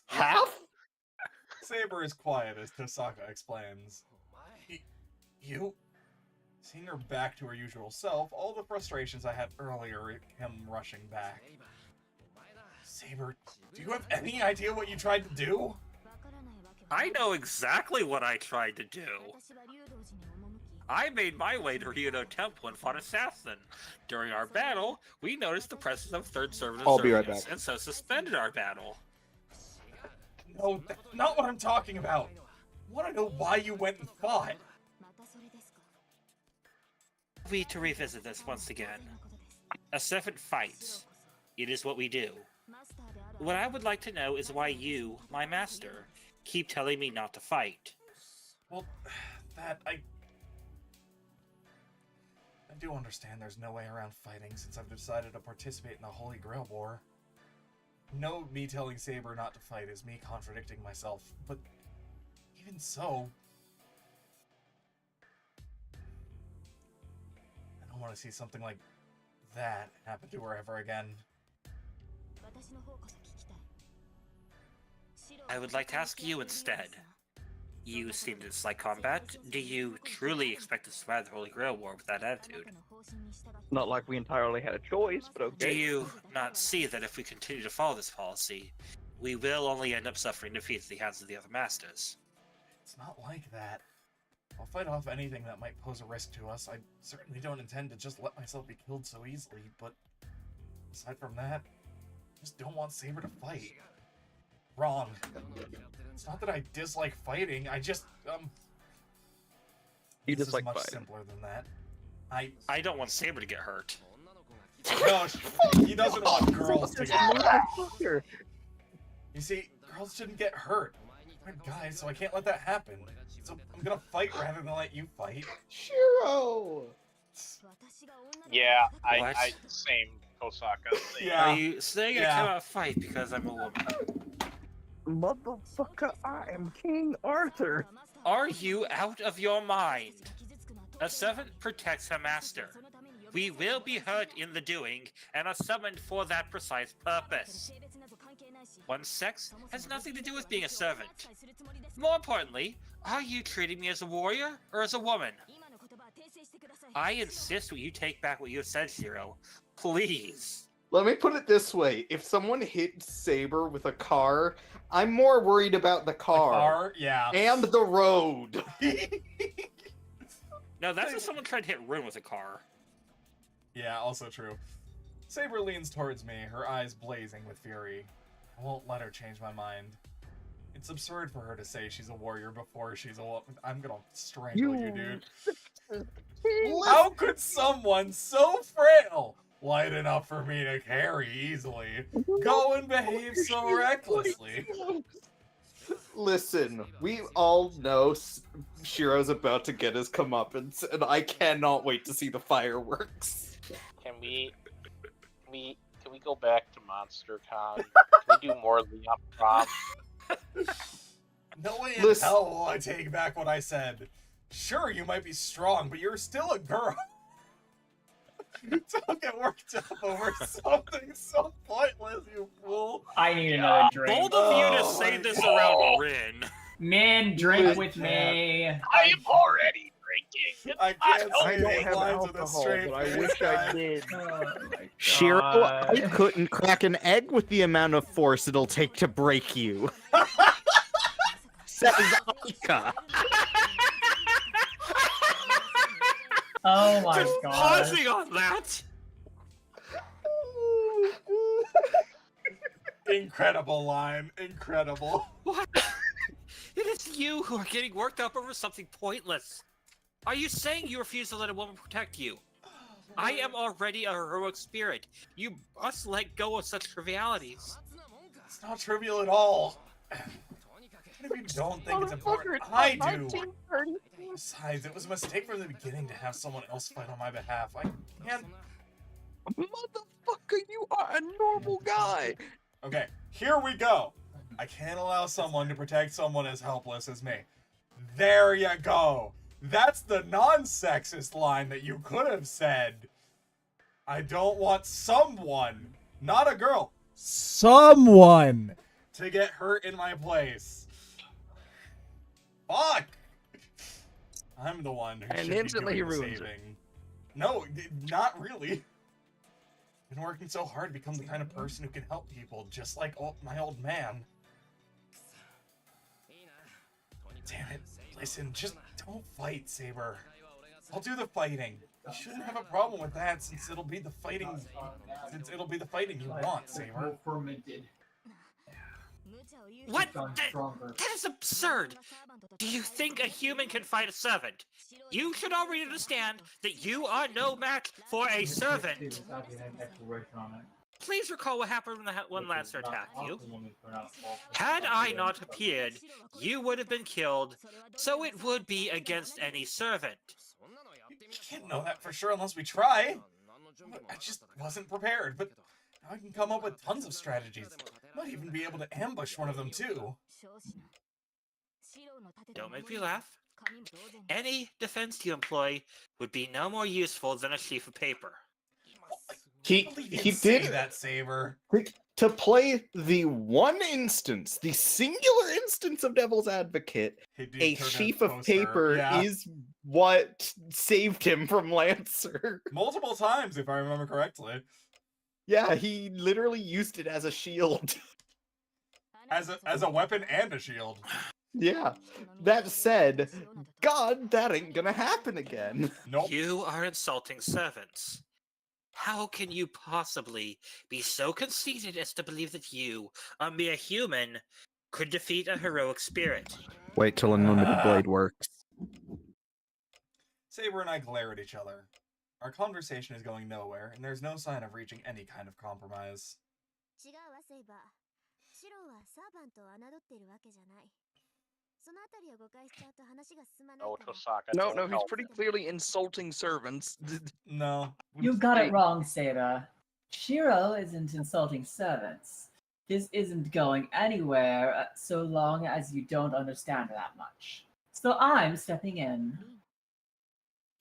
Half? Saber is quiet as Tosaka explains. You? Seeing her back to her usual self, all the frustrations I had earlier come rushing back. Saber, do you have any idea what you tried to do? I know exactly what I tried to do. I made my way to Ryudo Temple and fought Assassin. During our battle, we noticed the presence of third servant I'll be right Xerneas, back. and so suspended our battle. No, that's not what I'm talking about. I want to know why you went and fought. We to revisit this once again. A servant fights. It is what we do. What I would like to know is why you, my master, keep telling me not to fight. Well, I do understand there's no way around fighting since I've decided to participate in the Holy Grail War. No, me telling Saber not to fight is me contradicting myself, but even so, I don't want to see something like that happen to her ever again. I would like to ask you instead. You seem to dislike combat. Do you truly expect to survive the Holy Grail War with that attitude? Not like we entirely had a choice, but okay. Do you not see that if we continue to follow this policy, we will only end up suffering defeat at the hands of the other masters? It's not like that. I'll fight off anything that might pose a risk to us. I certainly don't intend to just let myself be killed so easily, but aside from that, I just don't want Saber to fight. Wrong. It's not that I dislike fighting, I just, You this dislike is much fighting. simpler than that. I don't want Saber to get hurt. No, he doesn't want girls to get hurt. Motherfucker. You see, girls shouldn't get hurt. We're guys, so I can't let that happen. So I'm gonna fight rather than let you fight. Shiro! Yeah, What? I same Kosaka. Same. Yeah. Are you saying I Yeah. cannot fight because I'm a woman? Motherfucker, I am King Arthur. Are you out of your mind? A servant protects her master. We will be hurt in the doing, and are summoned for that precise purpose. One's sex has nothing to do with being a servant. More importantly, are you treating me as a warrior or as a woman? I insist you take back what you have said, Shiro. Please. Let me put it this way. If someone hit Saber with a car, I'm more worried about the car, Yeah. and the road. No, that's if someone tried to hit Rune with a car. Yeah, also true. Saber leans towards me, her eyes blazing with fury. I won't let her change my mind. It's absurd for her to say she's a warrior before she's a woman. I'm gonna strangle you, dude. How could someone so frail, light enough for me to carry easily, go and behave so recklessly? Listen, we all know Shiro's about to get his comeuppance, and I cannot wait to see the fireworks. Can we go back to MonsterCon? Can we do more Leon Prom? No way in Listen- hell will I take back what I said. Sure, you might be strong, but you're still a girl. Don't get worked up over something so pointless, you fool. I need another drink. Bold of you to Oh say my this God. around Rin. Man, drink Listen, with me. I'm already drinking. I can't I say don't 8 have lines with a alcohol, straight but I face, wish I guy. did. Oh my Shiro, I God. couldn't crack an egg with the amount of force it'll take to break you. Says Aika. Oh my Just God. pausing on that. Incredible line. Incredible. What? It is you who are getting worked up over something pointless. Are you saying you refuse to let a woman protect you? I am already a heroic spirit. You must let go of such trivialities. It's not trivial at all. What if you don't think it's important? I do. Besides, it was a mistake from the beginning to have someone else fight on my behalf. I can't. Motherfucker, you are a normal guy. Okay, here we go. I can't allow someone to protect someone as helpless as me. There you go. That's the non-sexist line that you could have said. I don't want someone, not a girl, someone, to get hurt in my place. Fuck! I'm the one who And should instantly be he doing the ruins it. saving. No, not really. Been working so hard to become the kind of person who can help people, just like my old man. Damn it. Listen, just don't fight, Saber. I'll do the fighting. You shouldn't have a problem with that since it'll be the fighting you want, Saber. Fermented. What? Gone stronger. That is absurd! Do you think a human can fight a servant? You should already understand that you are no match for a servant! Please recall what happened when Lancer attacked you. Had I not appeared, you would have been killed, so it would be against any servant. You can't know that for sure unless we try. I just wasn't prepared, but now I can come up with tons of strategies. Might even be able to ambush one of them too. Don't make me laugh. Any defense you employ would be no more useful than a sheaf of paper. He He did that, Saber. to play the one instance, the singular instance of Devil's Advocate. A sheaf of paper is what saved him from Lancer. Multiple times, if I remember correctly. Yeah, he literally used it as a shield. As a weapon and a shield. Yeah. That said, God, that ain't gonna happen again. Nope. You are insulting servants. How can you possibly be so conceited as to believe that you, a mere human, could defeat a heroic spirit? Wait till Unlimited Blade works. Saber and I glare at each other. Our conversation is going nowhere, and there's no sign of reaching any kind of compromise. No, Tosaka. No, don't he's help pretty him. clearly insulting servants. No. You got it wrong, Saber. Shiro isn't insulting servants. This isn't going anywhere so long as you don't understand that much. So I'm stepping in.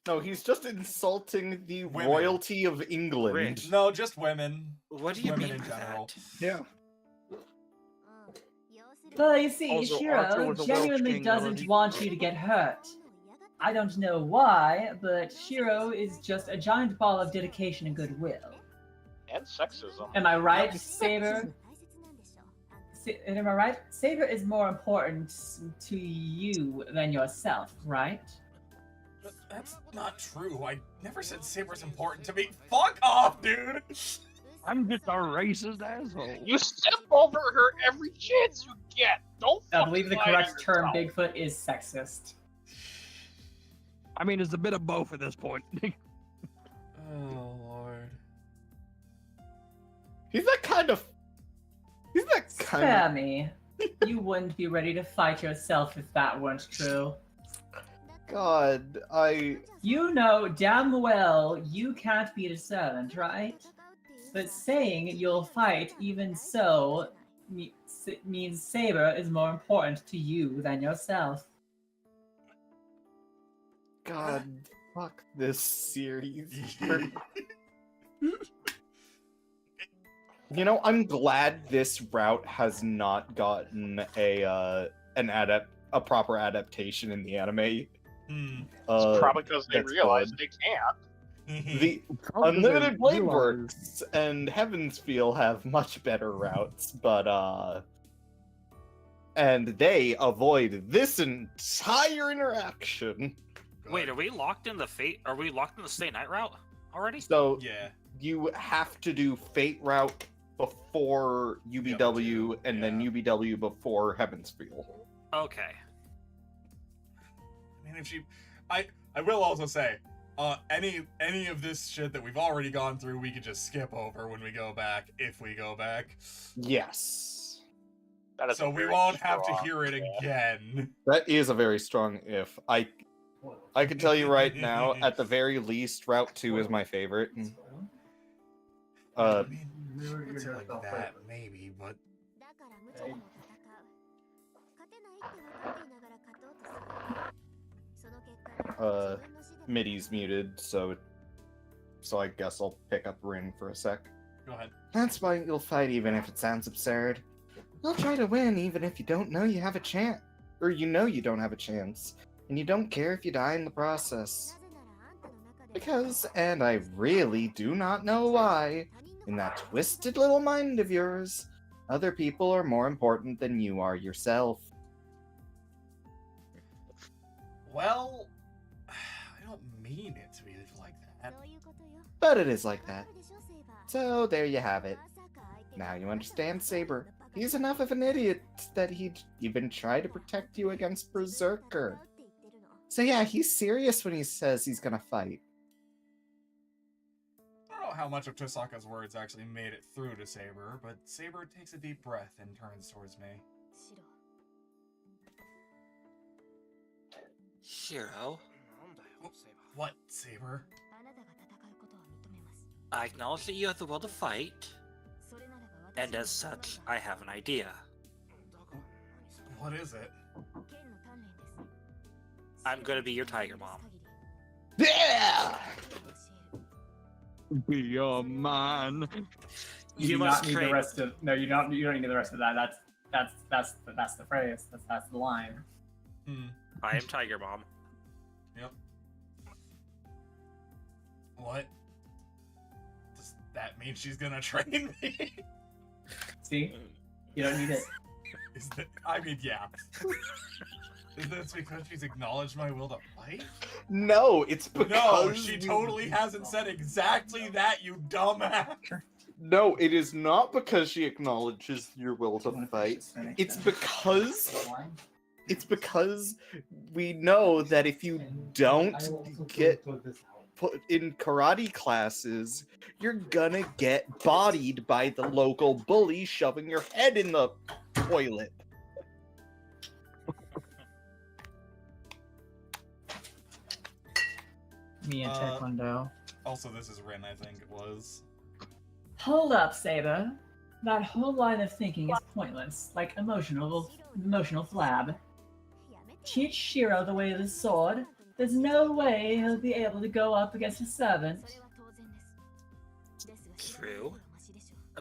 No, he's just insulting the Women. royalty of England. No, just women. What do you Women mean in by general. that? Yeah. Well, you see, Also, Arthur Shiro was a Welsh genuinely king, doesn't wasn't he? want you to get hurt. I don't know why, but Shiro is just a giant ball of dedication and goodwill. And sexism. Am I right, Saber? Am I right? Saber is more important to you than yourself, right? But that's not true. I never said Saber's important to me. Fuck off, dude! I'm just a racist asshole. You step over her every chance you get. Don't I fucking believe the lie to correct term, yourself. Bigfoot, is sexist. I mean, it's a bit of both at this point. Oh, Lord. He's that kind of. Spare me. You wouldn't be ready to fight yourself if that weren't true. God, You know damn well you can't beat a servant, right? But saying you'll fight even so means Saber is more important to you than yourself. God, fuck this series. You know, I'm glad this route has not gotten a proper adaptation in the anime. Hmm. It's probably because they that's realize good. they can't. The Unlimited Blade Works and Heavensfeel have much better routes, but and they avoid this entire interaction. Wait, are we locked in the Fate? Are we locked in the Stay Night route already? So Yeah. you have to do Fate route before UBW, and then yeah. UBW before Heavensfeel. Okay. I mean, if she, I will also say, any of this shit that we've already gone through, we could just skip over when we go back, if we go back. Yes. That is So a we very won't have to strong hear it if. again. That is a very strong if. I can tell you right now, at the very least, Route 2 is my favorite. I mean, You're it's just like self that, maybe, but Middy's muted, so I guess I'll pick up Rin for a sec. go ahead. That's why you'll fight even if it sounds absurd. You'll try to win even if you don't know you have a chance. Or you know you don't have a chance. And you don't care if you die in the process. Because, and I really do not know why, in that twisted little mind of yours, other people are more important than you are yourself. Well, I don't mean it to be like that. But it is like that. So there you have it. Now you understand Saber. He's enough of an idiot that he'd even try to protect you against Berserker. So yeah, he's serious when he says he's gonna fight. I don't know how much of Tosaka's words actually made it through to Saber, but Saber takes a deep breath and turns towards me. Shiro, What, Saber? I acknowledge that you have the will to fight, and as such, I have an idea. What is it? I'm gonna be your tiger mom. Yeah! Be a man. You do not need the rest of. No, you don't. You don't need the rest of that. That's the phrase. That's the line. I am tiger mom. Yep. What? Does that mean she's gonna train me? See, you don't need it. Is that? I mean, yeah. Is this because she's acknowledged my will to fight? No, it's because... No, she totally hasn't said exactly that, you dumbass. No, it is not because she acknowledges your will to fight. It's because... It's because we know that if you don't get put in karate classes, you're gonna get bodied by the local bully shoving your head in the toilet. Me and Taekwondo. Also, this is Rin, I think it was. Hold up, Saber. That whole line of thinking is pointless, like emotional flab. Teach Shiro the way of the sword. There's no way he'll be able to go up against a servant. True,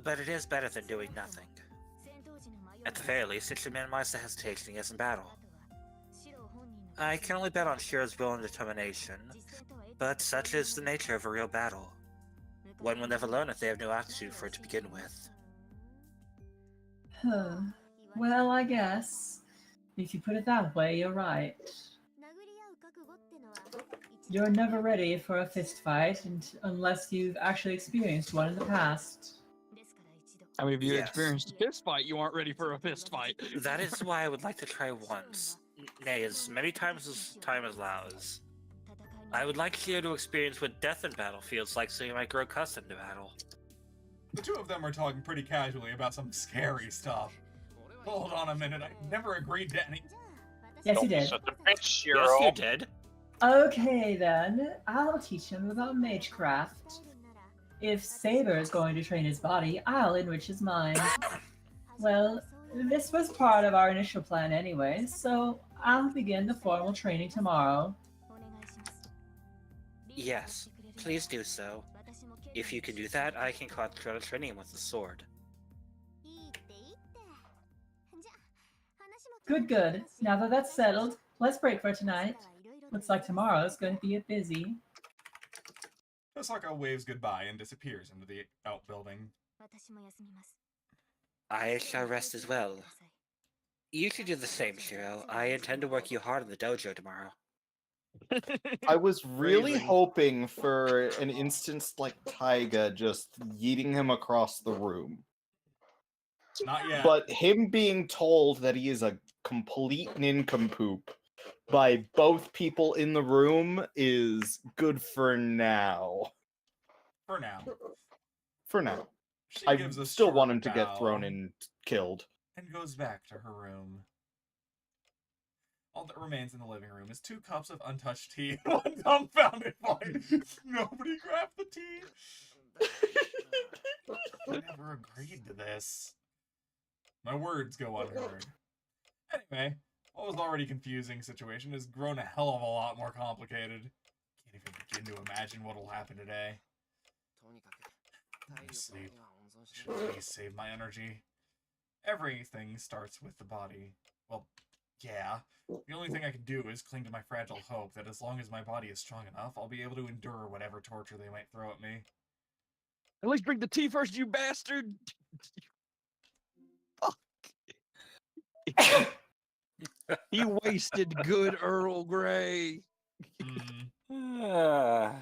but it is better than doing nothing. At the very least, it should minimize the hesitation he has in battle. I can only bet on Shiro's will and determination, but such is the nature of a real battle. One will never learn if they have no aptitude for it to begin with. Well, I guess. If you put it that way, you're right. You're never ready for a fist fight unless you've actually experienced one in the past. I mean, if you Yes. experienced a fist fight, you aren't ready for a fist fight. That is why I would like to try once, nay, as many times as time allows. I would like Shiro to experience what death in battle feels like so he might grow accustomed to battle. The two of them are talking pretty casually about some scary stuff. Hold on a minute, I never agreed to any... Yes, you did. So the bitch, Shiro. Yes, you did. Okay, then. I'll teach him about magecraft. If Saber is going to train his body, I'll enrich his mind. Well, this was part of our initial plan anyway, so I'll begin the formal training tomorrow. Yes, please do so. If you can do that, I can concentrate on training him with the sword. Good. Now that that's settled, let's break for tonight. Looks like tomorrow's going to be a busy. Tosaka waves goodbye and disappears into the outbuilding. I shall rest as well. You should do the same, Shiro. I intend to work you hard in the dojo tomorrow. I was really Phrasing. hoping for an instance like Taiga just yeeting him across the room. Not yet. But him being told that he is a complete nincompoop by both people in the room is good for now. For now. For now. She I gives a still short want him to bow. get thrown and killed. and goes back to her room. All that remains in the living room is 2 cups of untouched tea and 1 dumbfounded void. Nobody grabbed the tea. I never agreed to this. My words go unheard. Anyway, what was already confusing situation has grown a hell of a lot more complicated. Can't even begin to imagine what'll happen today. I'm asleep. Should please save my energy. Everything starts with the body. Well, yeah. The only thing I can do is cling to my fragile hope that as long as my body is strong enough, I'll be able to endure whatever torture they might throw at me. At least drink the tea first, you bastard! Fuck. He wasted good Earl Grey. Mm.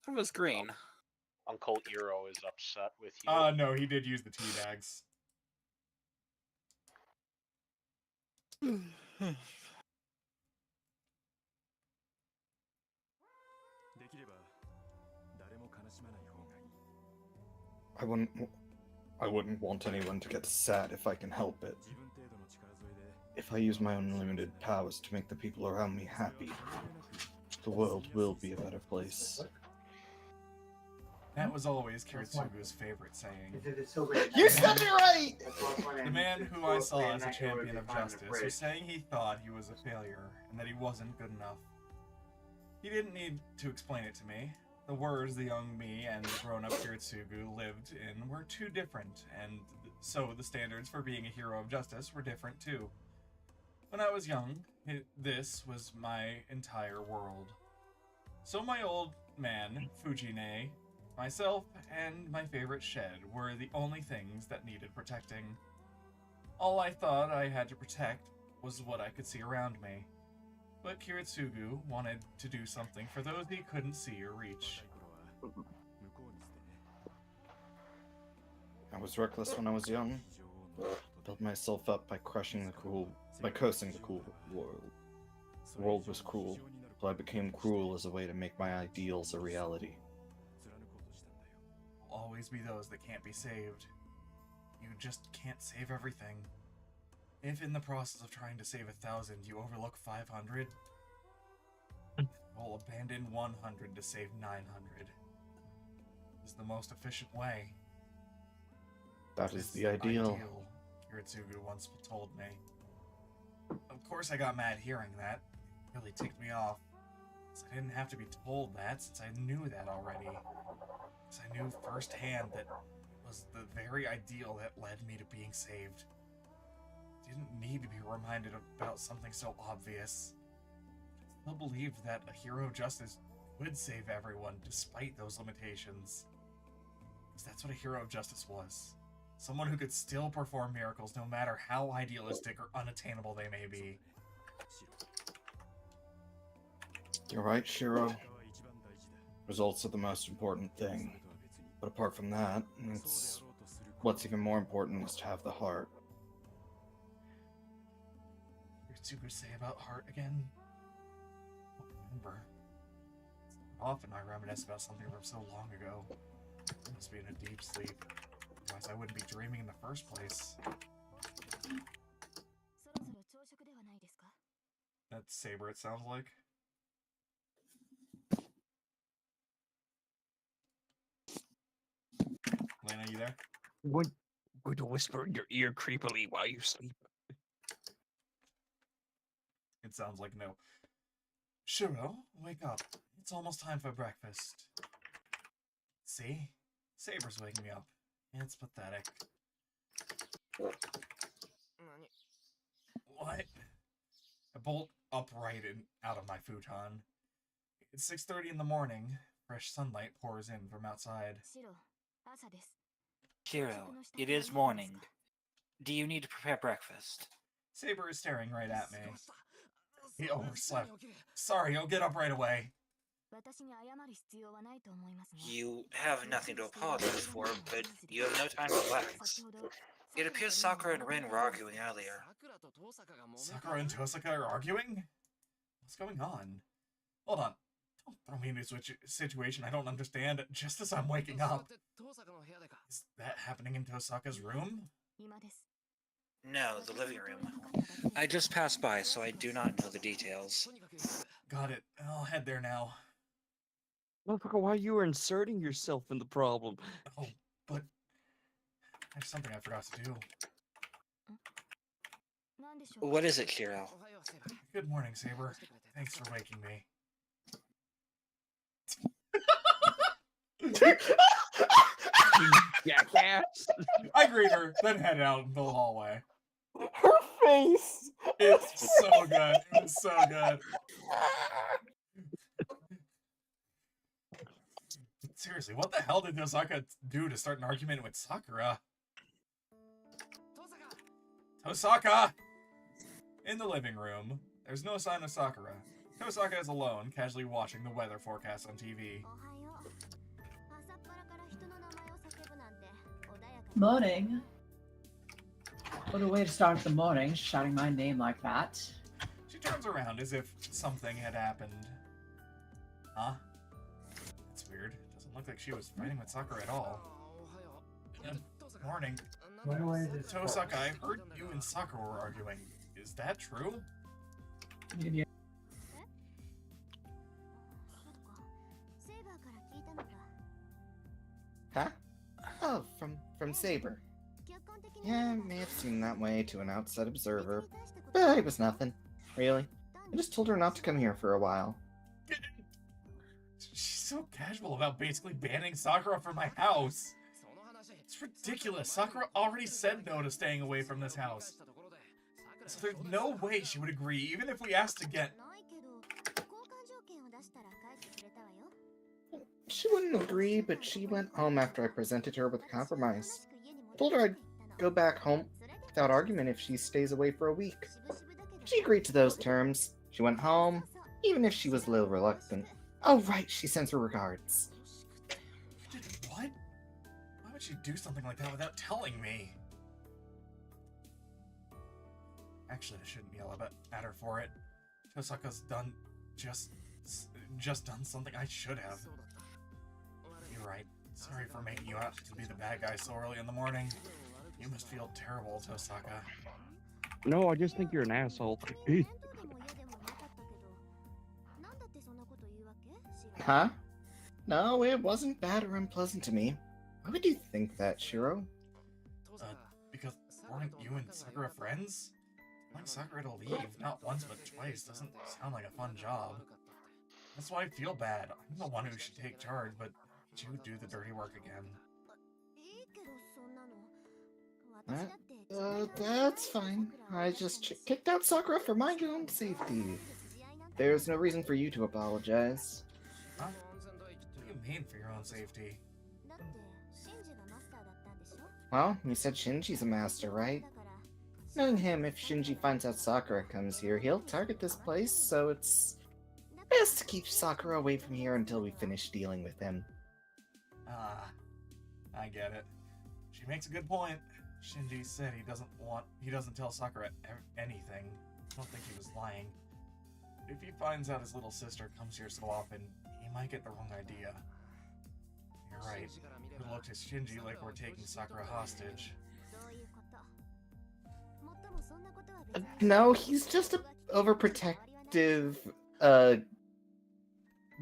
It was green. Uncle Eero is upset with you. No, he did use the tea bags. I wouldn't want anyone to get sad if I can help it. If I use my unlimited powers to make the people around me happy, the world will be a better place. That was always Kiritsugu's favorite saying. You said it right! The man who I saw as a champion of justice was saying he thought he was a failure and that he wasn't good enough. He didn't need to explain it to me. The words the young me and the grown-up Kiritsugu lived in were too different, and so the standards for being a hero of justice were different too. When I was young, this was my entire world. So my old man, Fujine, myself, and my favorite shed were the only things that needed protecting. All I thought I had to protect was what I could see around me. But Kiritsugu wanted to do something for those he couldn't see or reach. I was reckless when I was young. Built myself up by cursing the cruel world. The world was cruel, so I became cruel as a way to make my ideals a reality. Will always be those that can't be saved. You just can't save everything. If in the process of trying to save 1,000 you overlook 500, you'll abandon 100 to save 900. This is the most efficient way. That is the ideal. Kiritsugu once told me. Of course I got mad hearing that. It really ticked me off. Since I didn't have to be told that, since I knew that already. Since I knew firsthand that it was the very ideal that led me to being saved. Didn't need to be reminded about something so obvious. I still believed that a hero of justice would save everyone despite those limitations. Because that's what a hero of justice was. Someone who could still perform miracles no matter how idealistic or unattainable they may be. You're right, Shiro. Results are the most important thing. But apart from that, what's even more important is to have the heart. Kiritsugu say about heart again? I don't remember. Often I reminisce about something from so long ago. I must be in a deep sleep. Otherwise I wouldn't be dreaming in the first place. That's Saber, it sounds like. Lena, you there? Going to whisper in your ear creepily while you sleep. It sounds like no. Shiro, wake up. It's almost time for breakfast. See? Saber's waking me up. It's pathetic. What? I bolt upright and out of my futon. It's 6:30 in the morning. Fresh sunlight pours in from outside. Shiro, it is morning. Do you need to prepare breakfast? Saber is staring right at me. He overslept. Sorry, I'll get up right away. You have nothing to apologize for, but you have no time to relax. It appears Sakura and Rin were arguing earlier. Sakura and Tosaka are arguing? What's going on? Hold on. Don't throw me into a situation I don't understand just as I'm waking up. Is that happening in Tosaka's room? No, the living room. I just passed by, so I do not know the details. Got it. I'll head there now. Motherfucker, why you were inserting yourself in the problem? Oh, but there's something I forgot to do. What is it, Shiro? Good morning, Saber. Thanks for waking me. Jackass! I greet her, then head out into the hallway. Her face. It's so good. It was so good. Seriously, what the hell did Tosaka do to start an argument with Sakura? Tosaka! In the living room, there's no sign of Sakura. Tosaka is alone, casually watching the weather forecast on TV. Morning. What a way to start the morning, shouting my name like that. She turns around as if something had happened. Huh? That's weird. Doesn't look like she was fighting with Sakura at all. Morning. Tosaka, I heard you and Sakura were arguing. Is that true? Yeah. Huh? Oh, from Saber. Yeah, it may have seemed that way to an outside observer, but it was nothing, really. I just told her not to come here for a while. She's so casual about basically banning Sakura from my house. It's ridiculous. Sakura already said no to staying away from this house. So there's no way she would agree, even if we asked again. She wouldn't agree, but she went home after I presented her with a compromise. I told her I'd go back home without argument if she stays away for a week. She agreed to those terms. She went home, even if she was a little reluctant. Oh right, she sends her regards. What? Why would she do something like that without telling me? Actually, I shouldn't yell at her for it. Tosaka's done just done something I should have. You're right. Sorry for making you out to be the bad guy so early in the morning. You must feel terrible, Tosaka. No, I just think you're an asshole. Huh? No, it wasn't bad or unpleasant to me. Why would you think that, Shiro? Because weren't you and Sakura friends? Telling Sakura to leave, not once but twice, doesn't sound like a fun job. That's why I feel bad. I'm the one who should take charge, but you do the dirty work again. That's fine. I just kicked out Sakura for my own safety. There's no reason for you to apologize. Huh? What do you mean for your own safety? Well, you said Shinji's a master, right? Knowing him, if Shinji finds out Sakura comes here, he'll target this place, so it's best to keep Sakura away from here until we finish dealing with him. Ah, I get it. She makes a good point. Shinji said he doesn't tell Sakura anything. I don't think he was lying. If he finds out his little sister comes here so often, he might get the wrong idea. You're right. It would look to Shinji like we're taking Sakura hostage. No, he's just a overprotective,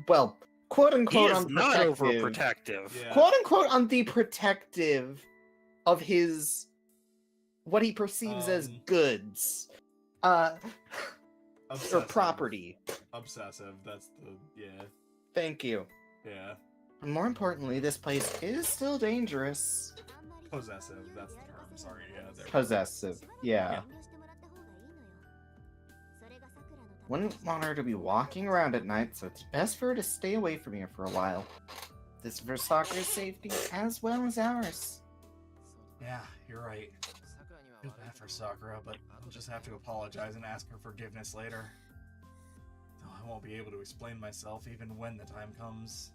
well, quote He unquote is not overprotective. Yeah. quote unquote on the protective of his what he perceives as goods, or Obsessive. property. Obsessive, that's the, yeah. Thank you. Yeah. And more importantly, this place is still dangerous. Possessive, that's the term. Sorry, yeah. There. Possessive, yeah. Wouldn't want her to be walking around at night, so it's best for her to stay away from here for a while. This is for Sakura's safety as well as ours. Yeah, you're right. I feel bad for Sakura, but I'll just have to apologize and ask her forgiveness later. Though I won't be able to explain myself even when the time comes.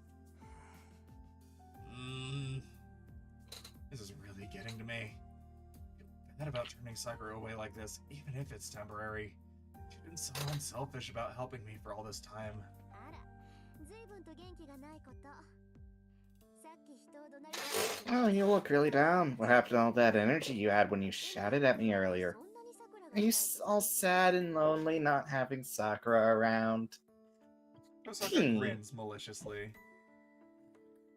This is really getting to me. I feel bad about turning Sakura away like this, even if it's temporary. She's been so unselfish about helping me for all this time. Oh, you look really down. What happened to all that energy you had when you shouted at me earlier? Are you all sad and lonely not having Sakura around? Sakura grins maliciously.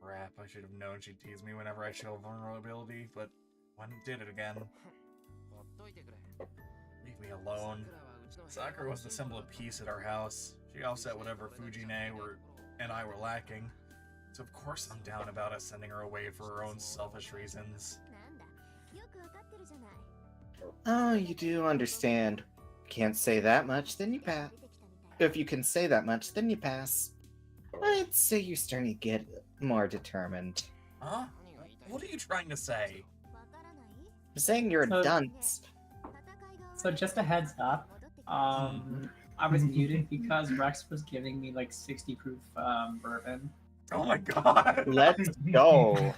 Crap, I should have known she'd tease me whenever I show vulnerability, but when did it again? Leave me alone. Sakura was the symbol of peace at our house. She offset whatever Fujine and I were lacking. So of course I'm down about us sending her away for her own selfish reasons. Oh, you do understand. Can't say that much, then you pass. If you can say that much, then you pass. I'd say you're starting to get more determined. Huh? What are you trying to say? I'm saying you're a dunce. So just a heads up, I was muted because Rex was giving me like 60 proof bourbon. Oh my god! Let's go.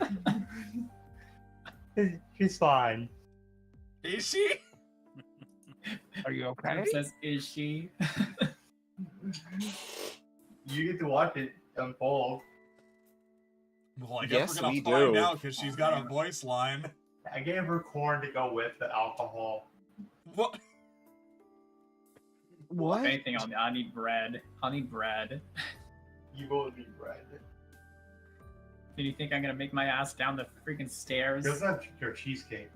She's fine. Is she? Are you okay? It says, is she? You get to watch it unfold. Well, I guess Yes, we're gonna we find do. out because she's got a voice line. I gave her corn to go with the alcohol. What? If anything, I need bread. I need bread. You will need bread. Do you think I'm gonna make my ass down the freaking stairs? Because that's your cheesecake.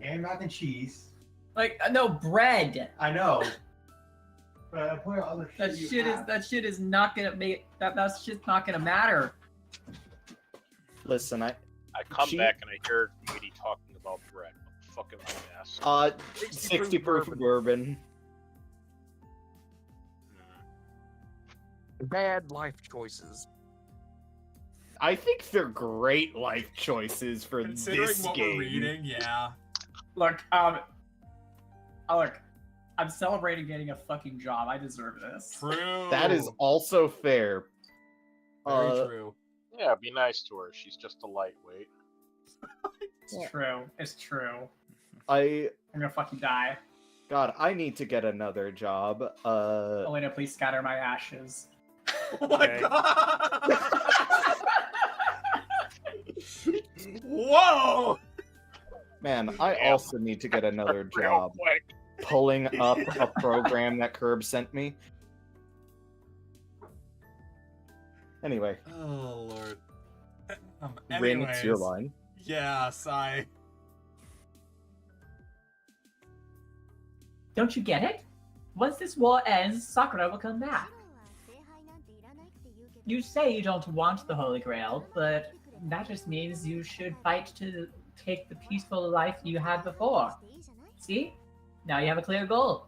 And mac and cheese. Like, no, bread! I know. But I put other That shit shit you is have. that shit is not gonna make that shit's not gonna matter. Listen, I come She- back and I hear Katie talking about bread. What the fuck am I ass? 60 proof bourbon. Bad life choices. I think they're great life choices for Considering this what game. we're reading, yeah. Look, look, I'm celebrating getting a fucking job. I deserve this. True. That is also fair. Very true. Yeah, be nice to her. She's just a lightweight. It's true. It's true. I'm gonna fucking die. God, I need to get another job. Elena, please scatter my ashes. Oh my god! Whoa! Man, I Damn. also need to get another Real job. quick. Pulling up a program that Curb sent me. Anyway, Oh lord. Rin, it's your anyways, line. Yeah, sigh. Don't you get it? Once this war ends, Sakura will come back. You say you don't want the Holy Grail, but that just means you should fight to take the peaceful life you had before. See? Now you have a clear goal.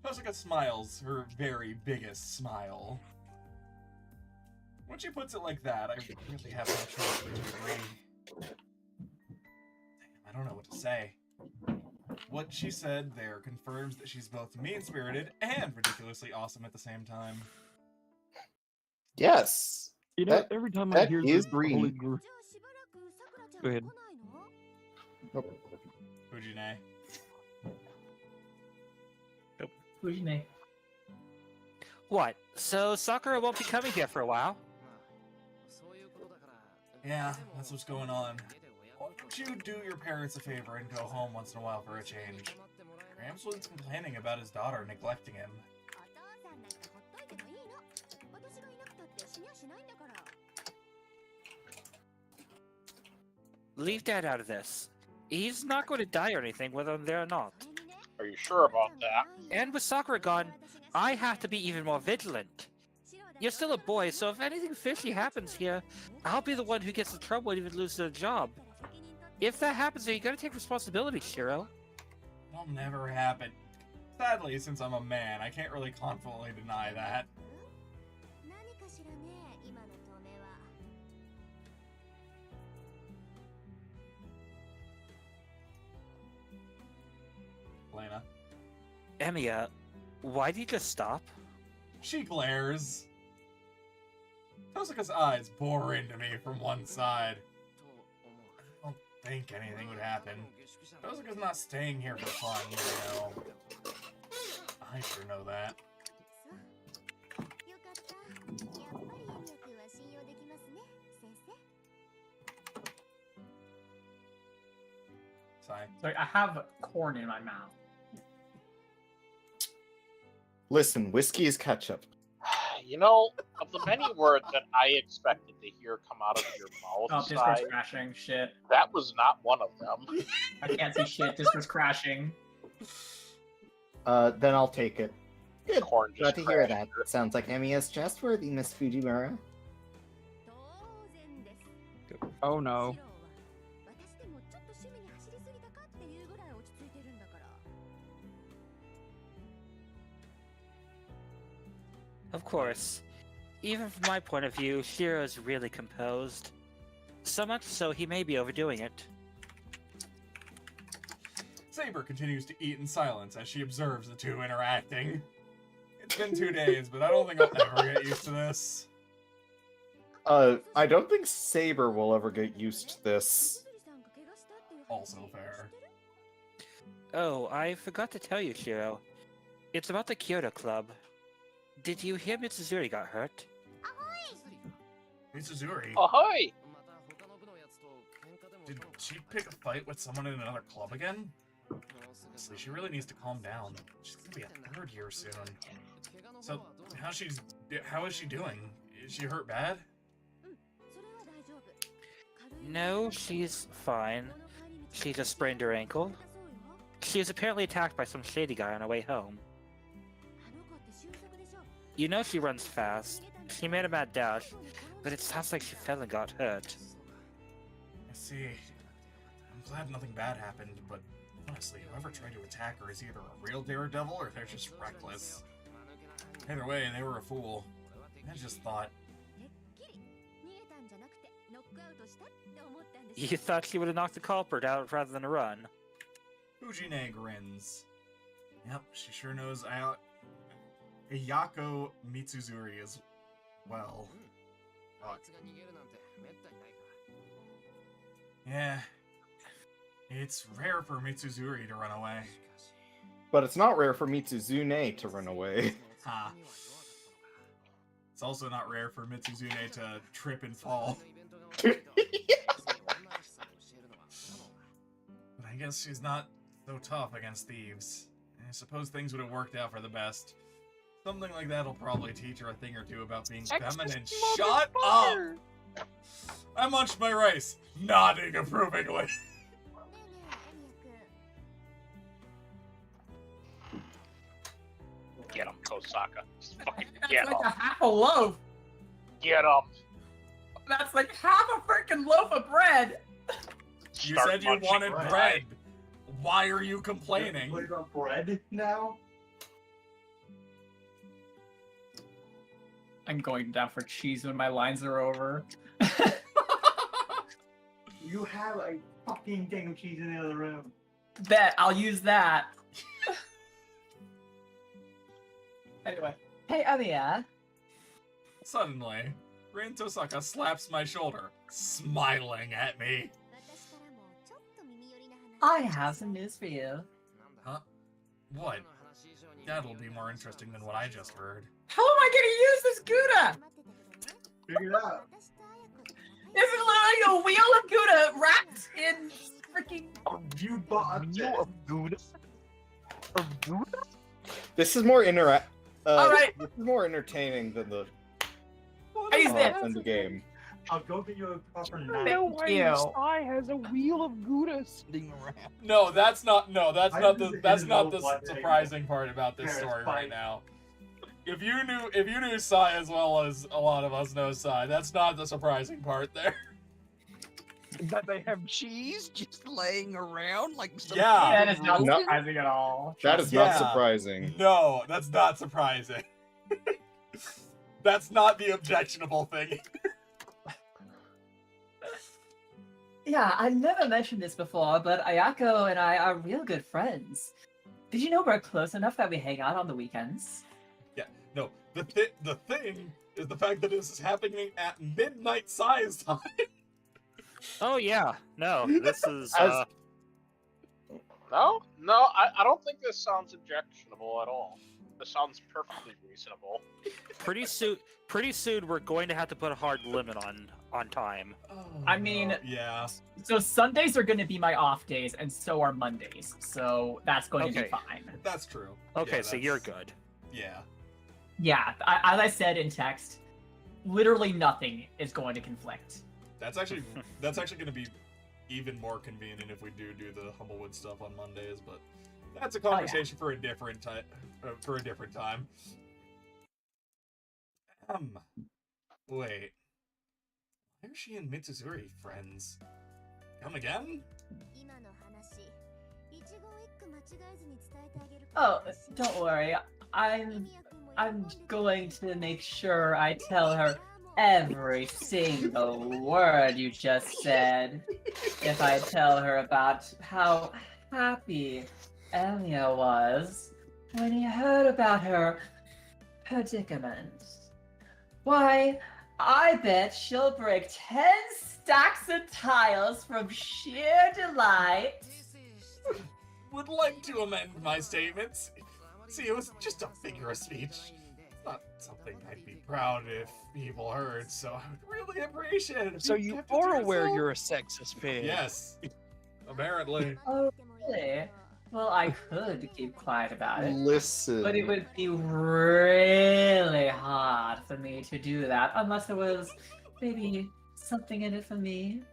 Hosoka smiles, her very biggest smile. When she puts it like that, I really have no choice but to agree. Damn, I don't know what to say. What she said there confirms that she's both mean-spirited and ridiculously awesome at the same time. Yes. You know, That- every time I that hear is the green. Holy Gr- Go ahead. Fujine. Fujine. What? So Sakura won't be coming here for a while? Yeah, that's what's going on. Why don't you do your parents a favor and go home once in a while for a change? Gramps was complaining about his daughter neglecting him. Leave Dad out of this. He's not going to die or anything, whether I'm there or not. Are you sure about that? And with Sakura gone, I have to be even more vigilant. You're still a boy, so if anything fishy happens here, I'll be the one who gets in trouble and even loses a job. If that happens, then you gotta take responsibility, Shiro. That'll never happen. Sadly, since I'm a man, I can't really confidently deny that. Lena. Emiya, why did you just stop? She glares. Hosoka's eyes bore into me from one side. I don't think anything would happen. Hosoka's not staying here for fun, you know. I sure know that. Sorry, I have corn in my mouth. Listen, whiskey is ketchup. You know, of the many words that I expected to hear come out of your Oh, mouth, Discord's Sai, crashing. Shit. that was not one of them. I can't see shit. Discord's crashing. Then I'll take it. Good. Corn Glad just to hear crashed. that. Sounds like MES trustworthy, Miss Fujimura. Oh no. Of course. Even from my point of view, Shiro is really composed. So much so he may be overdoing it. Saber continues to eat in silence as she observes the two interacting. It's been 2 days, but I don't think I'll ever get used to this. I don't think Saber will ever get used to this. Also fair. Oh, I forgot to tell you, Shiro. It's about the Kyoto Club. Did you hear Mitsuzuri got hurt? Mitsuzuri, Ahoy! did she pick a fight with someone in another club again? Honestly, she really needs to calm down. She's gonna be a third year soon. So, how is she doing? Is she hurt bad? No, she's fine. She just sprained her ankle. She was apparently attacked by some shady guy on her way home. You know she runs fast. She made a mad dash, but it sounds like she fell and got hurt. I see. I'm glad nothing bad happened, but honestly, whoever tried to attack her is either a real daredevil or they're just reckless. Either way, they were a fool. I just thought, You thought she would have knocked the culprit out rather than run. Fujine grins. Yep, she sure knows Ayako Mitsuzuri as well. Fuck. Yeah. It's rare for Mitsuzuri to run away. But it's not rare for Mitsuzune to run away. Ha. It's also not rare for Mitsuzune to trip and fall. But I guess she's not so tough against thieves. I suppose things would have worked out for the best. Something like that'll probably teach her a thing or two about being feminine. Shut up! I munched my rice, nodding approvingly. Get him, Kosaka. Just fucking That's get like him. a half a loaf. Get him. That's like half a freaking loaf of bread. You Start said you munching wanted right. bread. Why are you complaining? Put it on bread now? I'm going down for cheese when my lines are over. You have a fucking thing of cheese in the other room. Bet I'll use that. Anyway, hey Amiya. Suddenly, Rin Tosaka slaps my shoulder, smiling at me. I have some news for you. Huh? What? That'll be more interesting than what I just heard. How am I gonna use this Gouda? Figure it out. This is literally a wheel of Gouda wrapped in freaking. You bought it. This is more Alright. This is more entertaining than the Taste it. than the game. I'll go get you a proper No knife. way you. Sai has a wheel of Gouda sitting around. No, that's not I just that's didn't not know the what they- surprising part about this Parents story fight. right now. If you knew Sai as well as a lot of us know Sai, that's not the surprising part there. That they have cheese just laying around like some Yeah. That is not No. surprising at all. That is Yeah. not surprising. No, that's not surprising. That's not the objectionable thing. Yeah, I never mentioned this before, but Ayako and I are real good friends. Did you know we're close enough that we hang out on the weekends? No, the thing is the fact that this is happening at midnight size time. Oh yeah, no, this is As- No, I don't think this sounds objectionable at all. This sounds perfectly reasonable. Pretty soon, we're going to have to put a hard limit on time. I mean- yeah. So Sundays are going to be my off days, and so are Mondays. So that's going to Okay. be fine. That's true. Okay, Yeah, so you're that's- good. Yeah. Yeah, as I said in text, literally nothing is going to conflict. That's actually going to be even more convenient if we do the Humblewood stuff on Mondays, but that's a conversation for a different time. Wait. Why are she and Mitsuzuri friends? Come again? Oh, don't worry. I'm going to make sure I tell her every single word you just said. If I tell her about how happy Elia was when he heard about her predicament. Why, I bet she'll break 10 stacks of tiles from sheer delight. Would like to amend my statements. See, it was just a figure of speech. Not something I'd be proud if people heard, so I would really appreciate it. If So you kept it to are aware yourself. you're a sexist pig. Yes. Apparently. Oh, really? Well, I could keep quiet about it. Listen. But it would be really hard for me to do that unless there was maybe something in it for me.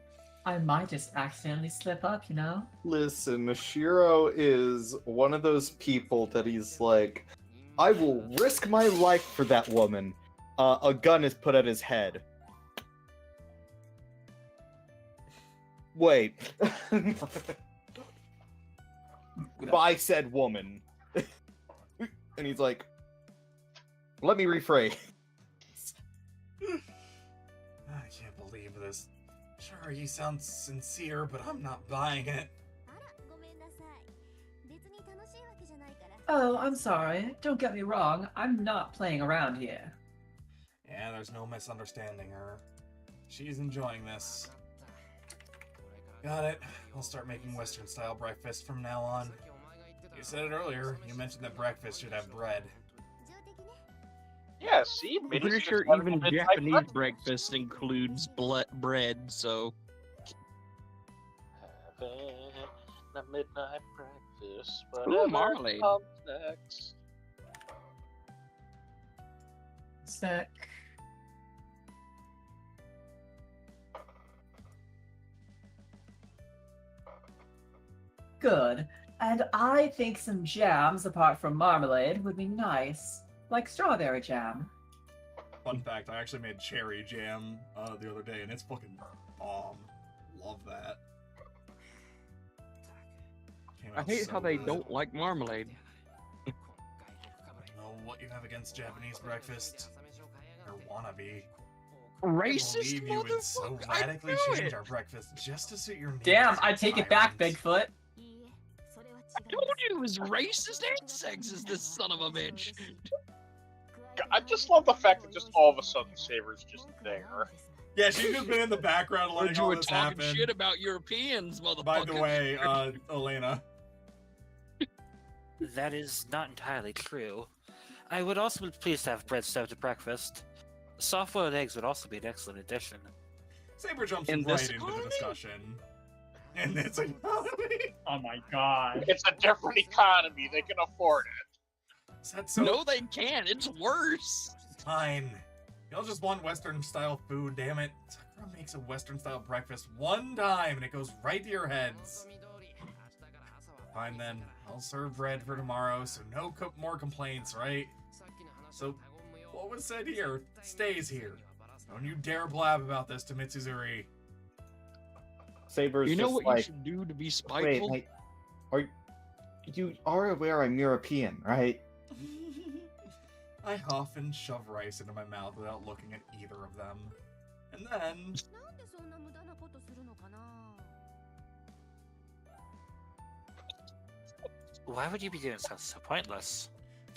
I might just accidentally slip up, you know? Listen, Nashiro is one of those people that he's like, I will risk my life for that woman. A gun is put at his head. Wait. By said woman. And he's like, let me rephrase. I can't believe this. Sure, you sound sincere, but I'm not buying it. Oh, I'm sorry. Don't get me wrong. I'm not playing around here. Yeah, there's no misunderstanding her. She's enjoying this. Got it. I'll start making Western-style breakfast from now on. You said it earlier. You mentioned that breakfast should have bread. Yeah, see? I'm Minnie's pretty just sure having even a midnight Japanese breakfast. breakfast includes bread, so Having a midnight breakfast. Ooh, Whatever marmalade. comes next. Sec. Good. And I think some jams, apart from marmalade, would be nice. Like strawberry jam. Fun fact, I actually made cherry jam the other day, and it's fucking bomb. Love that. Came I out hate so how they good. don't like marmalade. I don't know what you have against Japanese breakfast. Or wannabe. I Racist believe you would so motherfucker! I radically knew change it! our breakfast just to suit your needs. Damn, I take it back, tyrant. Bigfoot. I told you it was racist and sexist, this son of a bitch. I just love the fact that just all of a sudden Saber's just there. Yeah, she's just been in the background Heard letting you all were this talking happen. shit about Europeans, motherfucker. By the way, Elena. That is not entirely true. I would also be pleased to have bread served at breakfast. Soft-boiled eggs would also be an excellent addition. Saber jumps In right this into the economy? discussion. In this economy? Oh my god. It's a different economy. They can afford it. Is that so No, they can't. It's worse. fine? Y'all just want Western-style food, damn it. Sakura makes a Western-style breakfast one time, and it goes right to your heads. Fine then, I'll serve bread for tomorrow, so no more complaints, right? So, what was said here stays here. Don't you dare blab about this to Mitsuzuri. Saber's You know just what like, you should do to be wait, spiteful? like, you are aware I'm European, right? I huff and shove rice into my mouth without looking at either of them. And then, Why would you be doing something so pointless?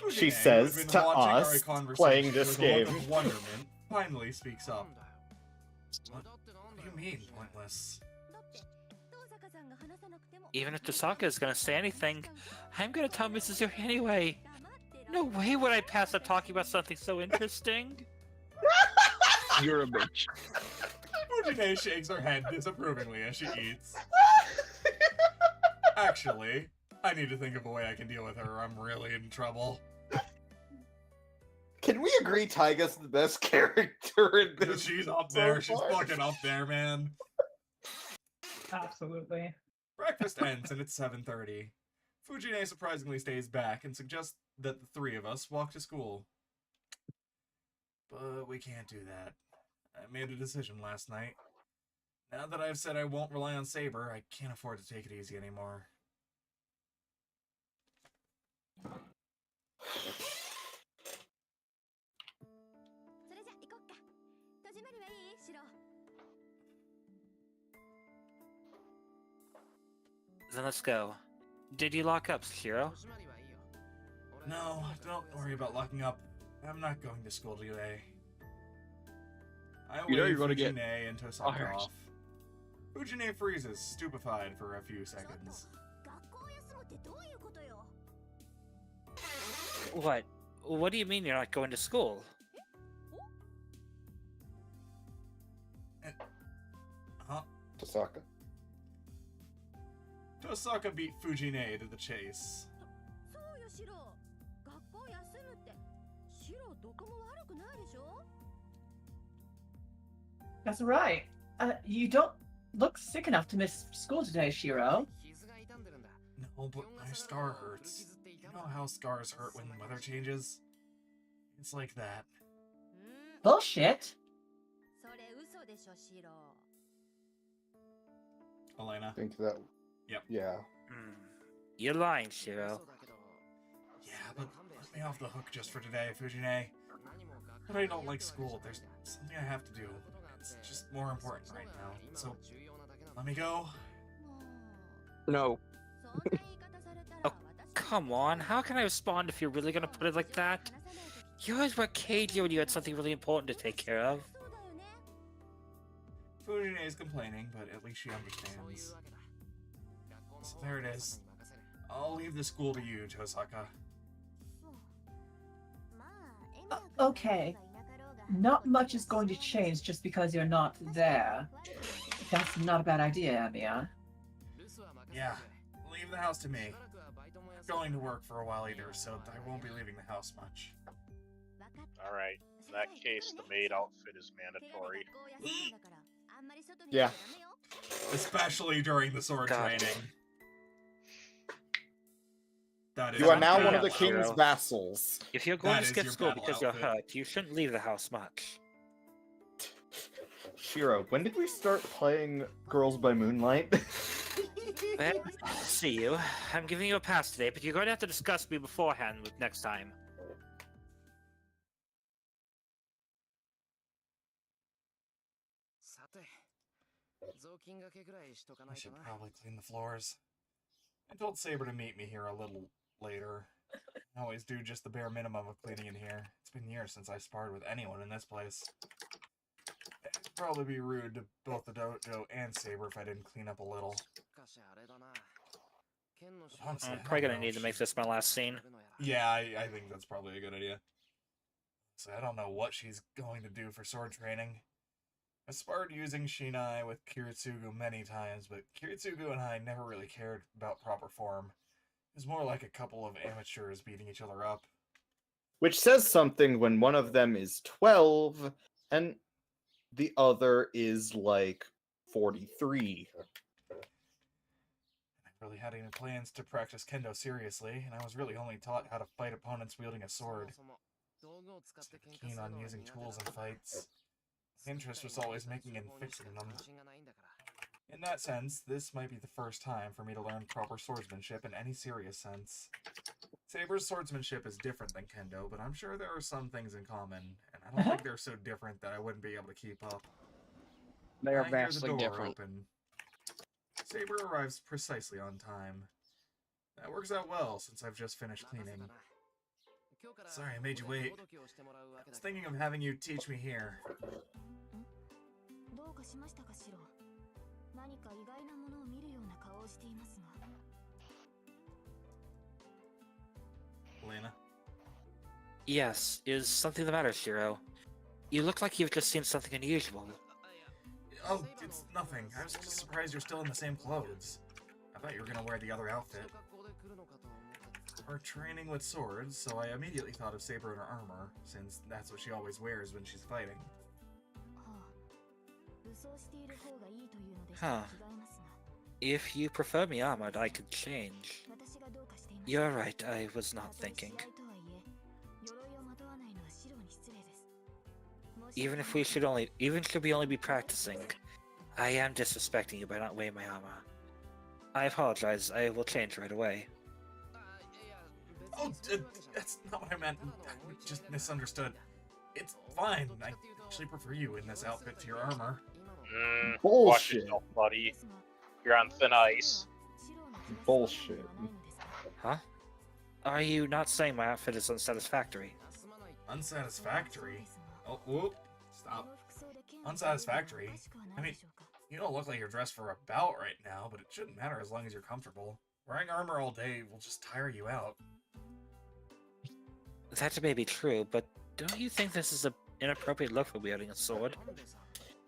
She Ujine, says who had been to watching our us, conversation playing this with a look game. of wonderment, finally speaks up. What do you mean, pointless? Even if Tosaka is gonna say anything, I'm gonna tell Mrs. Yuri anyway. No way would I pass up talking about something so interesting. You're a bitch. Fujine shakes her head disapprovingly as she eats. Actually, I need to think of a way I can deal with her or I'm really in trouble. Can we agree Taiga's the best character in this? She's up so there. She's far? fucking up there, man. Absolutely. Breakfast ends and it's 7:30. Fujine surprisingly stays back and suggests that the three of us walk to school. But we can't do that. I made a decision last night. Now that I've said I won't rely on Saber, I can't afford to take it easy anymore. Then let's go. Did you lock up, Shiro? No, don't worry about locking up. I'm not going to school today. I You know wave you're gonna get Fujine and Tosaka fired. off. Fujine freezes, stupefied for a few seconds. What? What do you mean you're not going to school? Huh? Tosaka. Tosaka beat Fujine to the chase. That's right. You don't look sick enough to miss school today, Shiro. No, but my scar hurts. You know how scars hurt when the weather changes? It's like that. Bullshit. Elena. I think that. Yep. Yeah. Hmm. You're lying, Shiro. Yeah, but let me off the hook just for today, Fujine. But I don't like school. There's something I have to do. It's just more important right now. So, let me go. No. Come on, how can I respond if you're really gonna put it like that? You always were cagey when you had something really important to take care of. Fujine is complaining, but at least she understands. So there it is. I'll leave the school to you, Tosaka. Okay. Not much is going to change just because you're not there. That's not a bad idea, Amiya. Yeah, leave the house to me. I'm going to work for a while either, so I won't be leaving the house much. Alright, in that case, the maid outfit is mandatory. Yeah. Especially during the sword God. training. That is You are your now one of battle the king's outfit. vassals. If you're going That to is skip your school battle because you're outfit. hurt, you shouldn't leave the house much. Shiro, when did we start playing Girls by Moonlight? Well, see you. I'm giving you a pass today, but you're going to have to discuss me beforehand with next time. I should probably clean the floors. I told Saber to meet me here a little later. I always do just the bare minimum of cleaning in here. It's been years since I sparred with anyone in this place. It'd probably be rude to both the dojo and Saber if I didn't clean up a little. Honestly, I'm I probably don't going to know. need to make this my last scene. Yeah, I think that's probably a good idea. So I don't know what she's going to do for sword training. I sparred using Shinai with Kiritsugu many times, but Kiritsugu and I never really cared about proper form. It was more like a couple of amateurs beating each other up. Which says something when one of them is 12 and the other is like 43. I really had any plans to practice kendo seriously, and I was really only taught how to fight opponents wielding a sword. So keen on using tools in fights. My interest was always making and fixing them. In that sense, this might be the first time for me to learn proper swordsmanship in any serious sense. Saber's swordsmanship is different than kendo, but I'm sure there are some things in common, and I don't think they're so different that I wouldn't be able to keep up. They are I hear the vastly door different. open. Saber arrives precisely on time. That works out well since I've just finished cleaning. Sorry I made you wait. I was thinking of having you teach me here. Elena? Yes, is something the matter, Shiro? You look like you've just seen something unusual. Oh, it's nothing. I was just surprised you're still in the same clothes. I thought you were gonna wear the other outfit. We're training with swords, so I immediately thought of Saber in her armor, since that's what she always wears when she's fighting. Huh. If you prefer me armored, I could change. You're right, I was not thinking. Even should we only be practicing, I am disrespecting you by not wearing my armor. I apologize, I will change right away. Oh, that's not what I meant. I just misunderstood. It's fine. I actually prefer you in this outfit to your armor. Watch Bullshit. yourself, buddy. You're on thin ice. Bullshit. Huh? Are you not saying my outfit is unsatisfactory? Unsatisfactory? Oh, whoop. Stop. Unsatisfactory? I mean, you don't look like you're dressed for a bout right now, but it shouldn't matter as long as you're comfortable. Wearing armor all day will just tire you out. That may be true, but don't you think this is an inappropriate look for wielding a sword?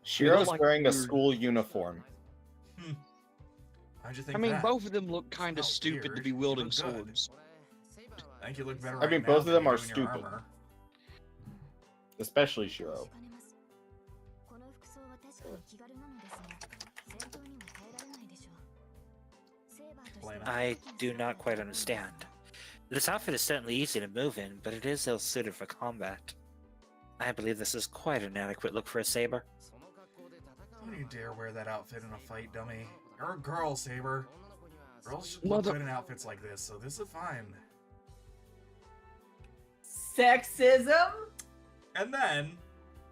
Shiro's like wearing a weird- school uniform. How'd you think I mean, that? both of them look kind of Not stupid to weird, be you wielding look good. swords. I think you look better I mean, right both now of them than are you do in your stupid. armor. Especially Shiro. Explain it. I do not quite understand. This outfit is certainly easy to move in, but it is ill-suited for combat. I believe this is quite an inadequate look for a saber. Don't you dare wear that outfit in a fight, dummy. You're a girl, Saber. Girls should look Mother- good in outfits like this, so this is fine. Sexism? And then,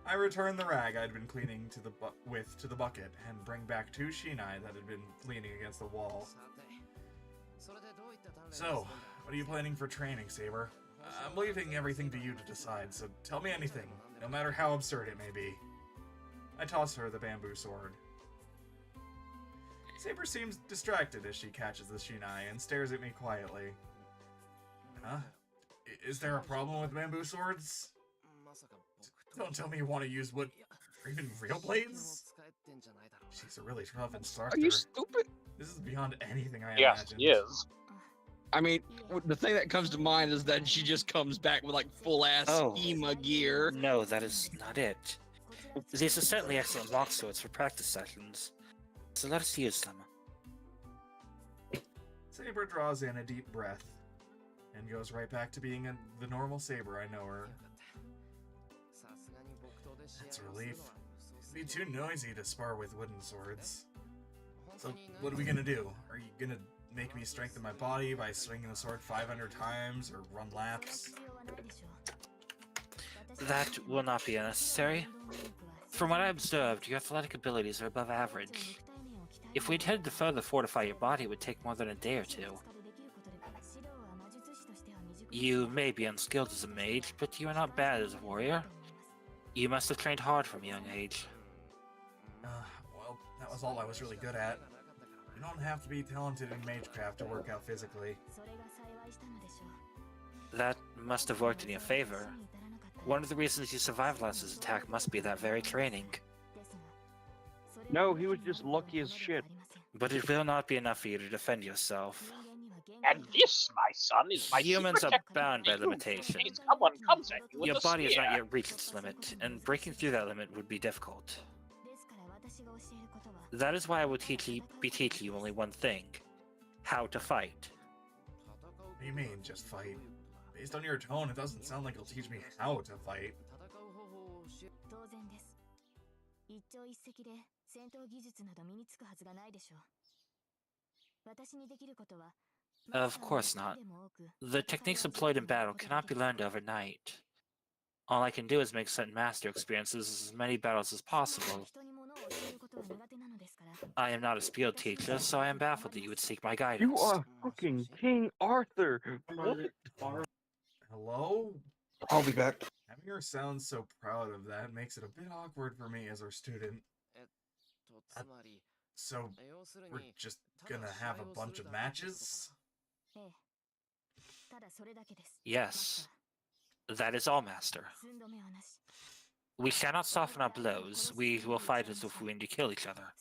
I return the rag I'd been cleaning to the bucket, and bring back 2 shinai that had been leaning against the wall. So, what are you planning for training, Saber? I'm leaving everything to you to decide, so tell me anything, no matter how absurd it may be. I toss her the bamboo sword. Saber seems distracted as she catches the shinai and stares at me quietly. Huh? Is there a problem with bamboo swords? Don't tell me you want to use wood or even real blades? She's a really tough instructor. Are you stupid? This is beyond anything I Yes, imagined. he is. I mean, the thing that comes to mind is that she just comes back with like full ass Oh. EMA gear. No, that is not it. These are certainly excellent lock swords for practice sessions, so let us use them. Saber draws in a deep breath and goes right back to being the normal Saber I know her. That's a relief. It'd be too noisy to spar with wooden swords. So, what are we gonna do? Are you gonna make me strengthen my body by swinging the sword 500 times or run laps? That will not be unnecessary. From what I observed, your athletic abilities are above average. If we intended to further fortify your body, it would take more than a day or two. You may be unskilled as a mage, but you are not bad as a warrior. You must have trained hard from a young age. Well, that was all I was really good at. You don't have to be talented in magecraft to work out physically. That must have worked in your favor. One of the reasons you survived last attack must be that very training. No, he was just lucky as shit. But it will not be enough for you to defend yourself. And this, my son, is my Humans secret are technique bound by to use limitation. in case someone comes at you with Your a body has spear. not yet reached its limit, and breaking through that limit would be difficult. That is why I will be teaching you only one thing: how to fight. What do you mean, just fight? Based on your tone, it doesn't sound like you'll teach me how to fight. Of course not. The techniques employed in battle cannot be learned overnight. All I can do is make certain master experiences as many battles as possible. I am not a field teacher, so I am baffled that you would seek my guidance. You are fucking King Arthur. What? Hello? I'll be back. Having her sound so proud of that makes it a bit awkward for me as her student. So, we're just gonna have a bunch of matches? Yes. That is all, Master. We cannot soften our blows. We will fight as if we mean to kill each other.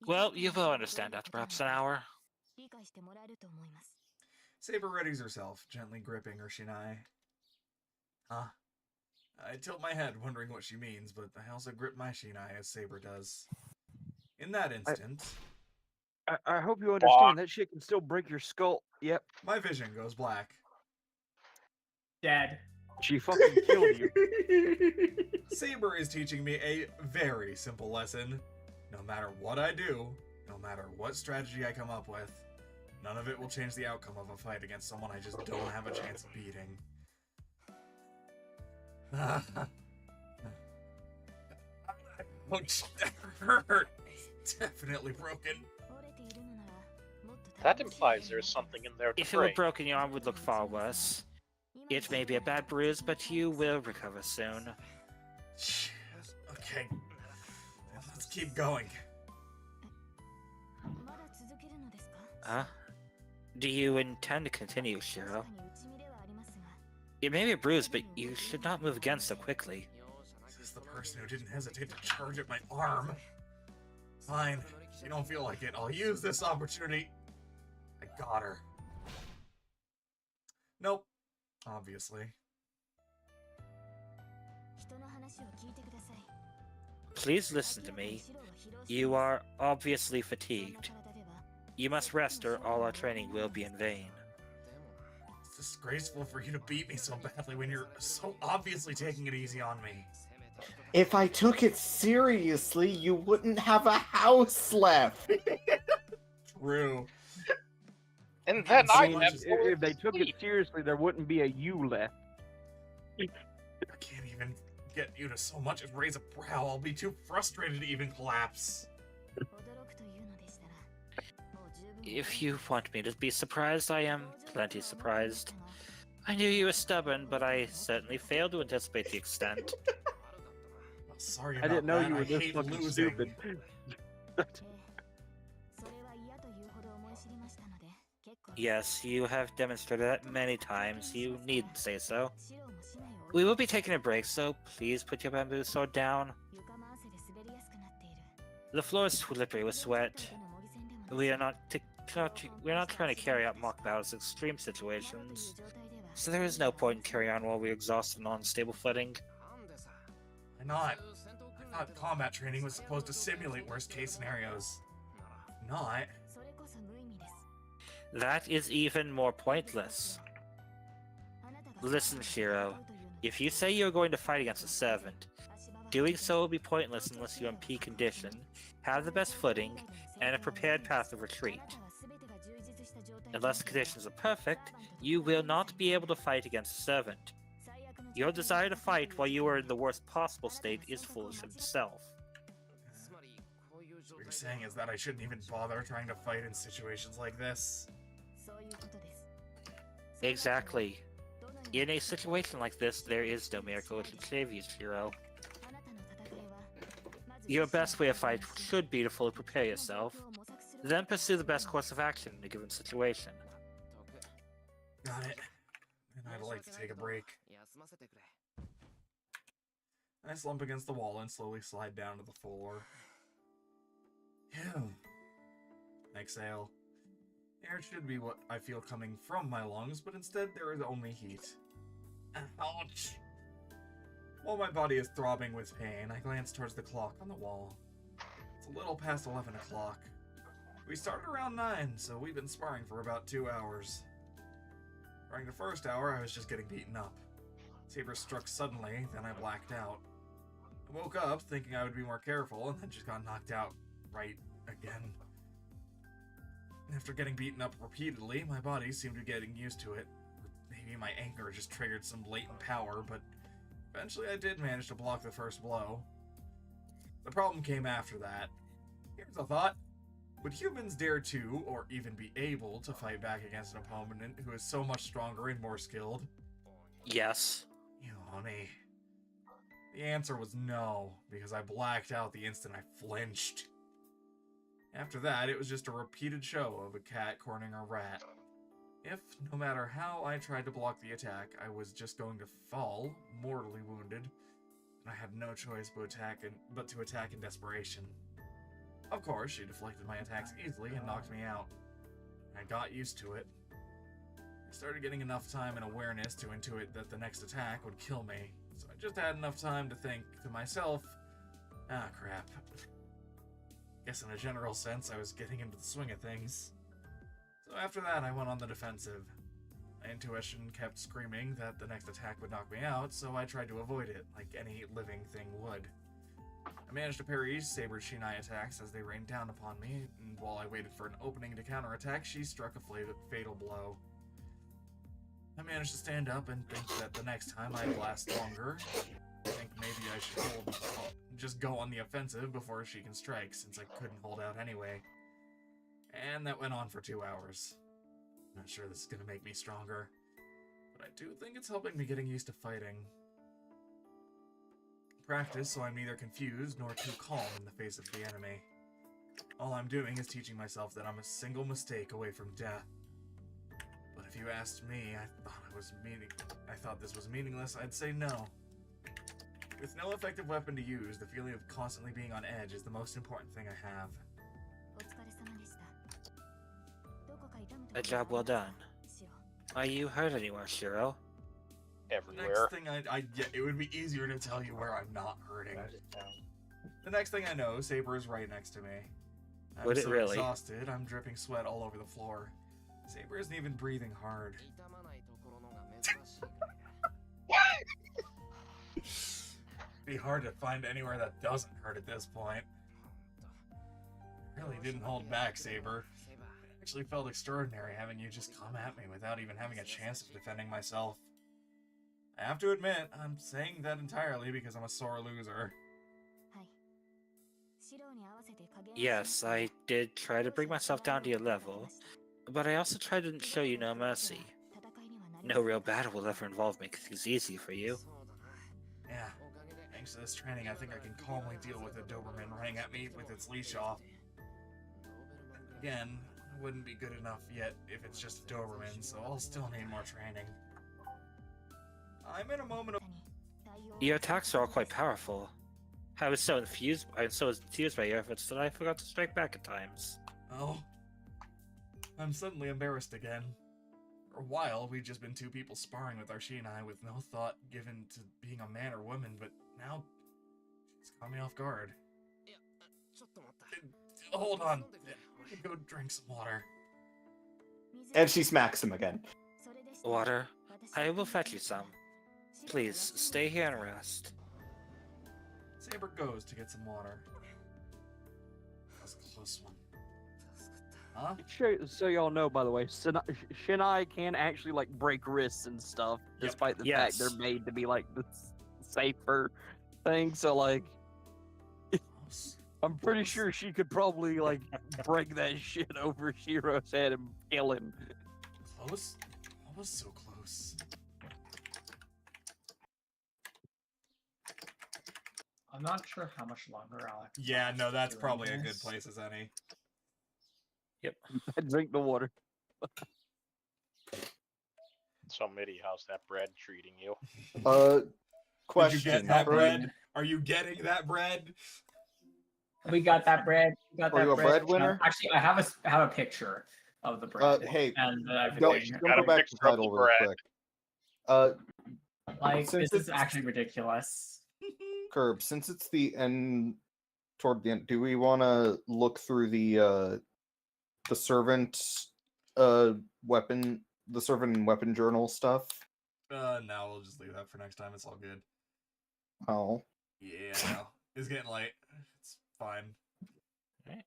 Well, you will understand after perhaps an hour. Saber readies herself, gently gripping her shinai. Huh? I tilt my head, wondering what she means, but I also grip my shinai as Saber does. In that instant, I hope you understand that shit can still break your skull. Yep, my vision goes black. Dead. she fucking killed you. Saber is teaching me a very simple lesson. No matter what I do, no matter what strategy I come up with, none of it will change the outcome of a fight against someone I just don't have a chance of beating. Ouch, that hurt. Definitely broken. That implies there's something in there to If it were break. broken, your arm would look far worse. It may be a bad bruise, but you will recover soon. Okay, let's keep going. Huh? Do you intend to continue, Shiro? It may be a bruise, but you should not move again so quickly. This is the person who didn't hesitate to charge at my arm. Fine, if you don't feel like it, I'll use this opportunity. I got her. Nope, obviously. Please listen to me. You are obviously fatigued. You must rest or all our training will be in vain. It's disgraceful for you to beat me so badly when you're so obviously taking it easy on me. If I took it seriously, you wouldn't have a house left. True. And then I I mean, have if they took it seriously, there wouldn't be a you left. I can't even get you to so much as raise a brow. I'll be too frustrated to even collapse. If you want me to be surprised, I am plenty surprised. I knew you were stubborn, but I certainly failed to anticipate the extent. Well, sorry I about didn't know that. you were I this hate fucking losing. stupid. Yes, you have demonstrated that many times. You needn't say so. We will be taking a break, so please put your bamboo sword down. The floor is slippery with sweat. We are not trying to carry out mock battles in extreme situations, so there is no point in carrying on while we're exhausted and on unstable footing. Why not? I thought combat training was supposed to simulate worst case scenarios. Not. That is even more pointless. Listen, Shiro. If you say you're going to fight against a servant, doing so will be pointless unless you're in peak condition, have the best footing, and a prepared path of retreat. Unless the conditions are perfect, you will not be able to fight against a servant. Your desire to fight while you are in the worst possible state is foolish in itself. What you're saying is that I shouldn't even bother trying to fight in situations like this. Exactly. In a situation like this, there is no miracle which can save you, Shiro. Your best way of fight should be to fully prepare yourself, then pursue the best course of action in a given situation. Got it. And I'd like to take a break. I slump against the wall and slowly slide down to the floor. Phew. Exhale. Air should be what I feel coming from my lungs, but instead there is only heat. Ouch! While my body is throbbing with pain, I glance towards the clock on the wall. It's a little past 11 o'clock. We started around 9, so we've been sparring for about 2 hours. During the first hour, I was just getting beaten up. Saber struck suddenly, then I blacked out. I woke up thinking I would be more careful, and then just got knocked out right again. After getting beaten up repeatedly, my body seemed to be getting used to it. Maybe my anger just triggered some latent power, but eventually I did manage to block the first blow. The problem came after that. Here's a thought. Would humans dare to, or even be able to fight back against an opponent who is so much stronger and more skilled? Yes. You honey. The answer was no, because I blacked out the instant I flinched. After that, it was just a repeated show of a cat cornering a rat. If, no matter how I tried to block the attack, I was just going to fall, mortally wounded, I had no choice but to attack in desperation. Of course, she deflected my attacks easily and knocked me out. I got used to it. I started getting enough time and awareness to intuit that the next attack would kill me, so I just had enough time to think to myself, ah, crap. Guess in a general sense, I was getting into the swing of things. So after that, I went on the defensive. My intuition kept screaming that the next attack would knock me out, so I tried to avoid it, like any living thing would. I managed to parry Saber's Shinai attacks as they rained down upon me, and while I waited for an opening to counterattack, she struck a fatal blow. I managed to stand up and think that the next time I blast longer, I think maybe I should just go on the offensive before she can strike, since I couldn't hold out anyway. And that went on for 2 hours. I'm not sure this is going to make me stronger, but I do think it's helping me getting used to fighting. Practice so I'm neither confused nor too calm in the face of the enemy. All I'm doing is teaching myself that I'm a single mistake away from death. But if you asked me, I thought this was meaningless, I'd say no. With no effective weapon to use, the feeling of constantly being on edge is the most important thing I have. A job well done. Are you hurt anywhere, Shiro? The Everywhere. next thing it would be easier to tell you where I'm not hurting. The next thing I know, Saber is right next to me. I'm Would it so really? exhausted, I'm dripping sweat all over the floor. Saber isn't even breathing hard. Be hard to find anywhere that doesn't hurt at this point. Really didn't hold back, Saber. It actually felt extraordinary having you just come at me without even having a chance of defending myself. I have to admit, I'm saying that entirely because I'm a sore loser. Yes, I did try to bring myself down to your level, but I also tried to show you no mercy. No real battle will ever involve making things easy for you. Yeah, thanks to this training, I think I can calmly deal with a Doberman running at me with its leash off. Again, it wouldn't be good enough yet if it's just a Doberman, so I'll still need more training. I'm in a moment of... Your attacks are all quite powerful. I was so enthused by your efforts that I forgot to strike back at times. Oh. I'm suddenly embarrassed again. For a while, we'd just been two people sparring with our Shinai with no thought given to being a man or woman, but now she's caught me off guard. Hold on. I can go drink some water. And she smacks him again. Water? I will fetch you some. Please, stay here and rest. Saber goes to get some water. That was a close one. Huh? So y'all know, by the way, Shinai can actually like break wrists and stuff, Yep. despite the Yes. fact they're made to be like the safer thing. So like, Close. I'm pretty sure she could probably like break that shit over Shiro's head and kill him. Close? I was so close. I'm not sure how much longer Alex. Yeah, no, that's doing probably a good this. place as any. Drink the water. So, Mitty, how's that bread treating you? Question. Did you get that Are you- bread? Are you getting that bread? We got that bread. We got Are that you a bread. breadwinner? Actually, I have a picture of the bread Hey, and Don't, everything. don't Got go a back to picture the of the title real bread. quick. Like, since this is it's- actually ridiculous. Curb, since it's the end, toward the end, do we want to look through the servant weapon, the servant and weapon journal stuff? No, we'll just leave that for next time. It's all good. Oh, Yeah, no. It's getting late. It's fine. Right.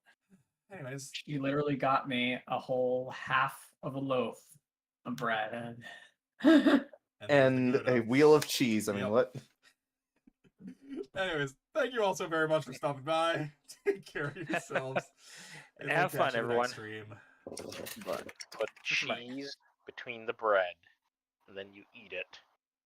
Anyways, She literally got me a whole half of a loaf of bread. there's the and good a of- wheel of cheese. I mean, Yep. what? Anyways, thank you all so very much for stopping by. Take care of yourselves. and we'll Have fun, catch you everyone. next stream. Put cheese between the bread, and then you eat it.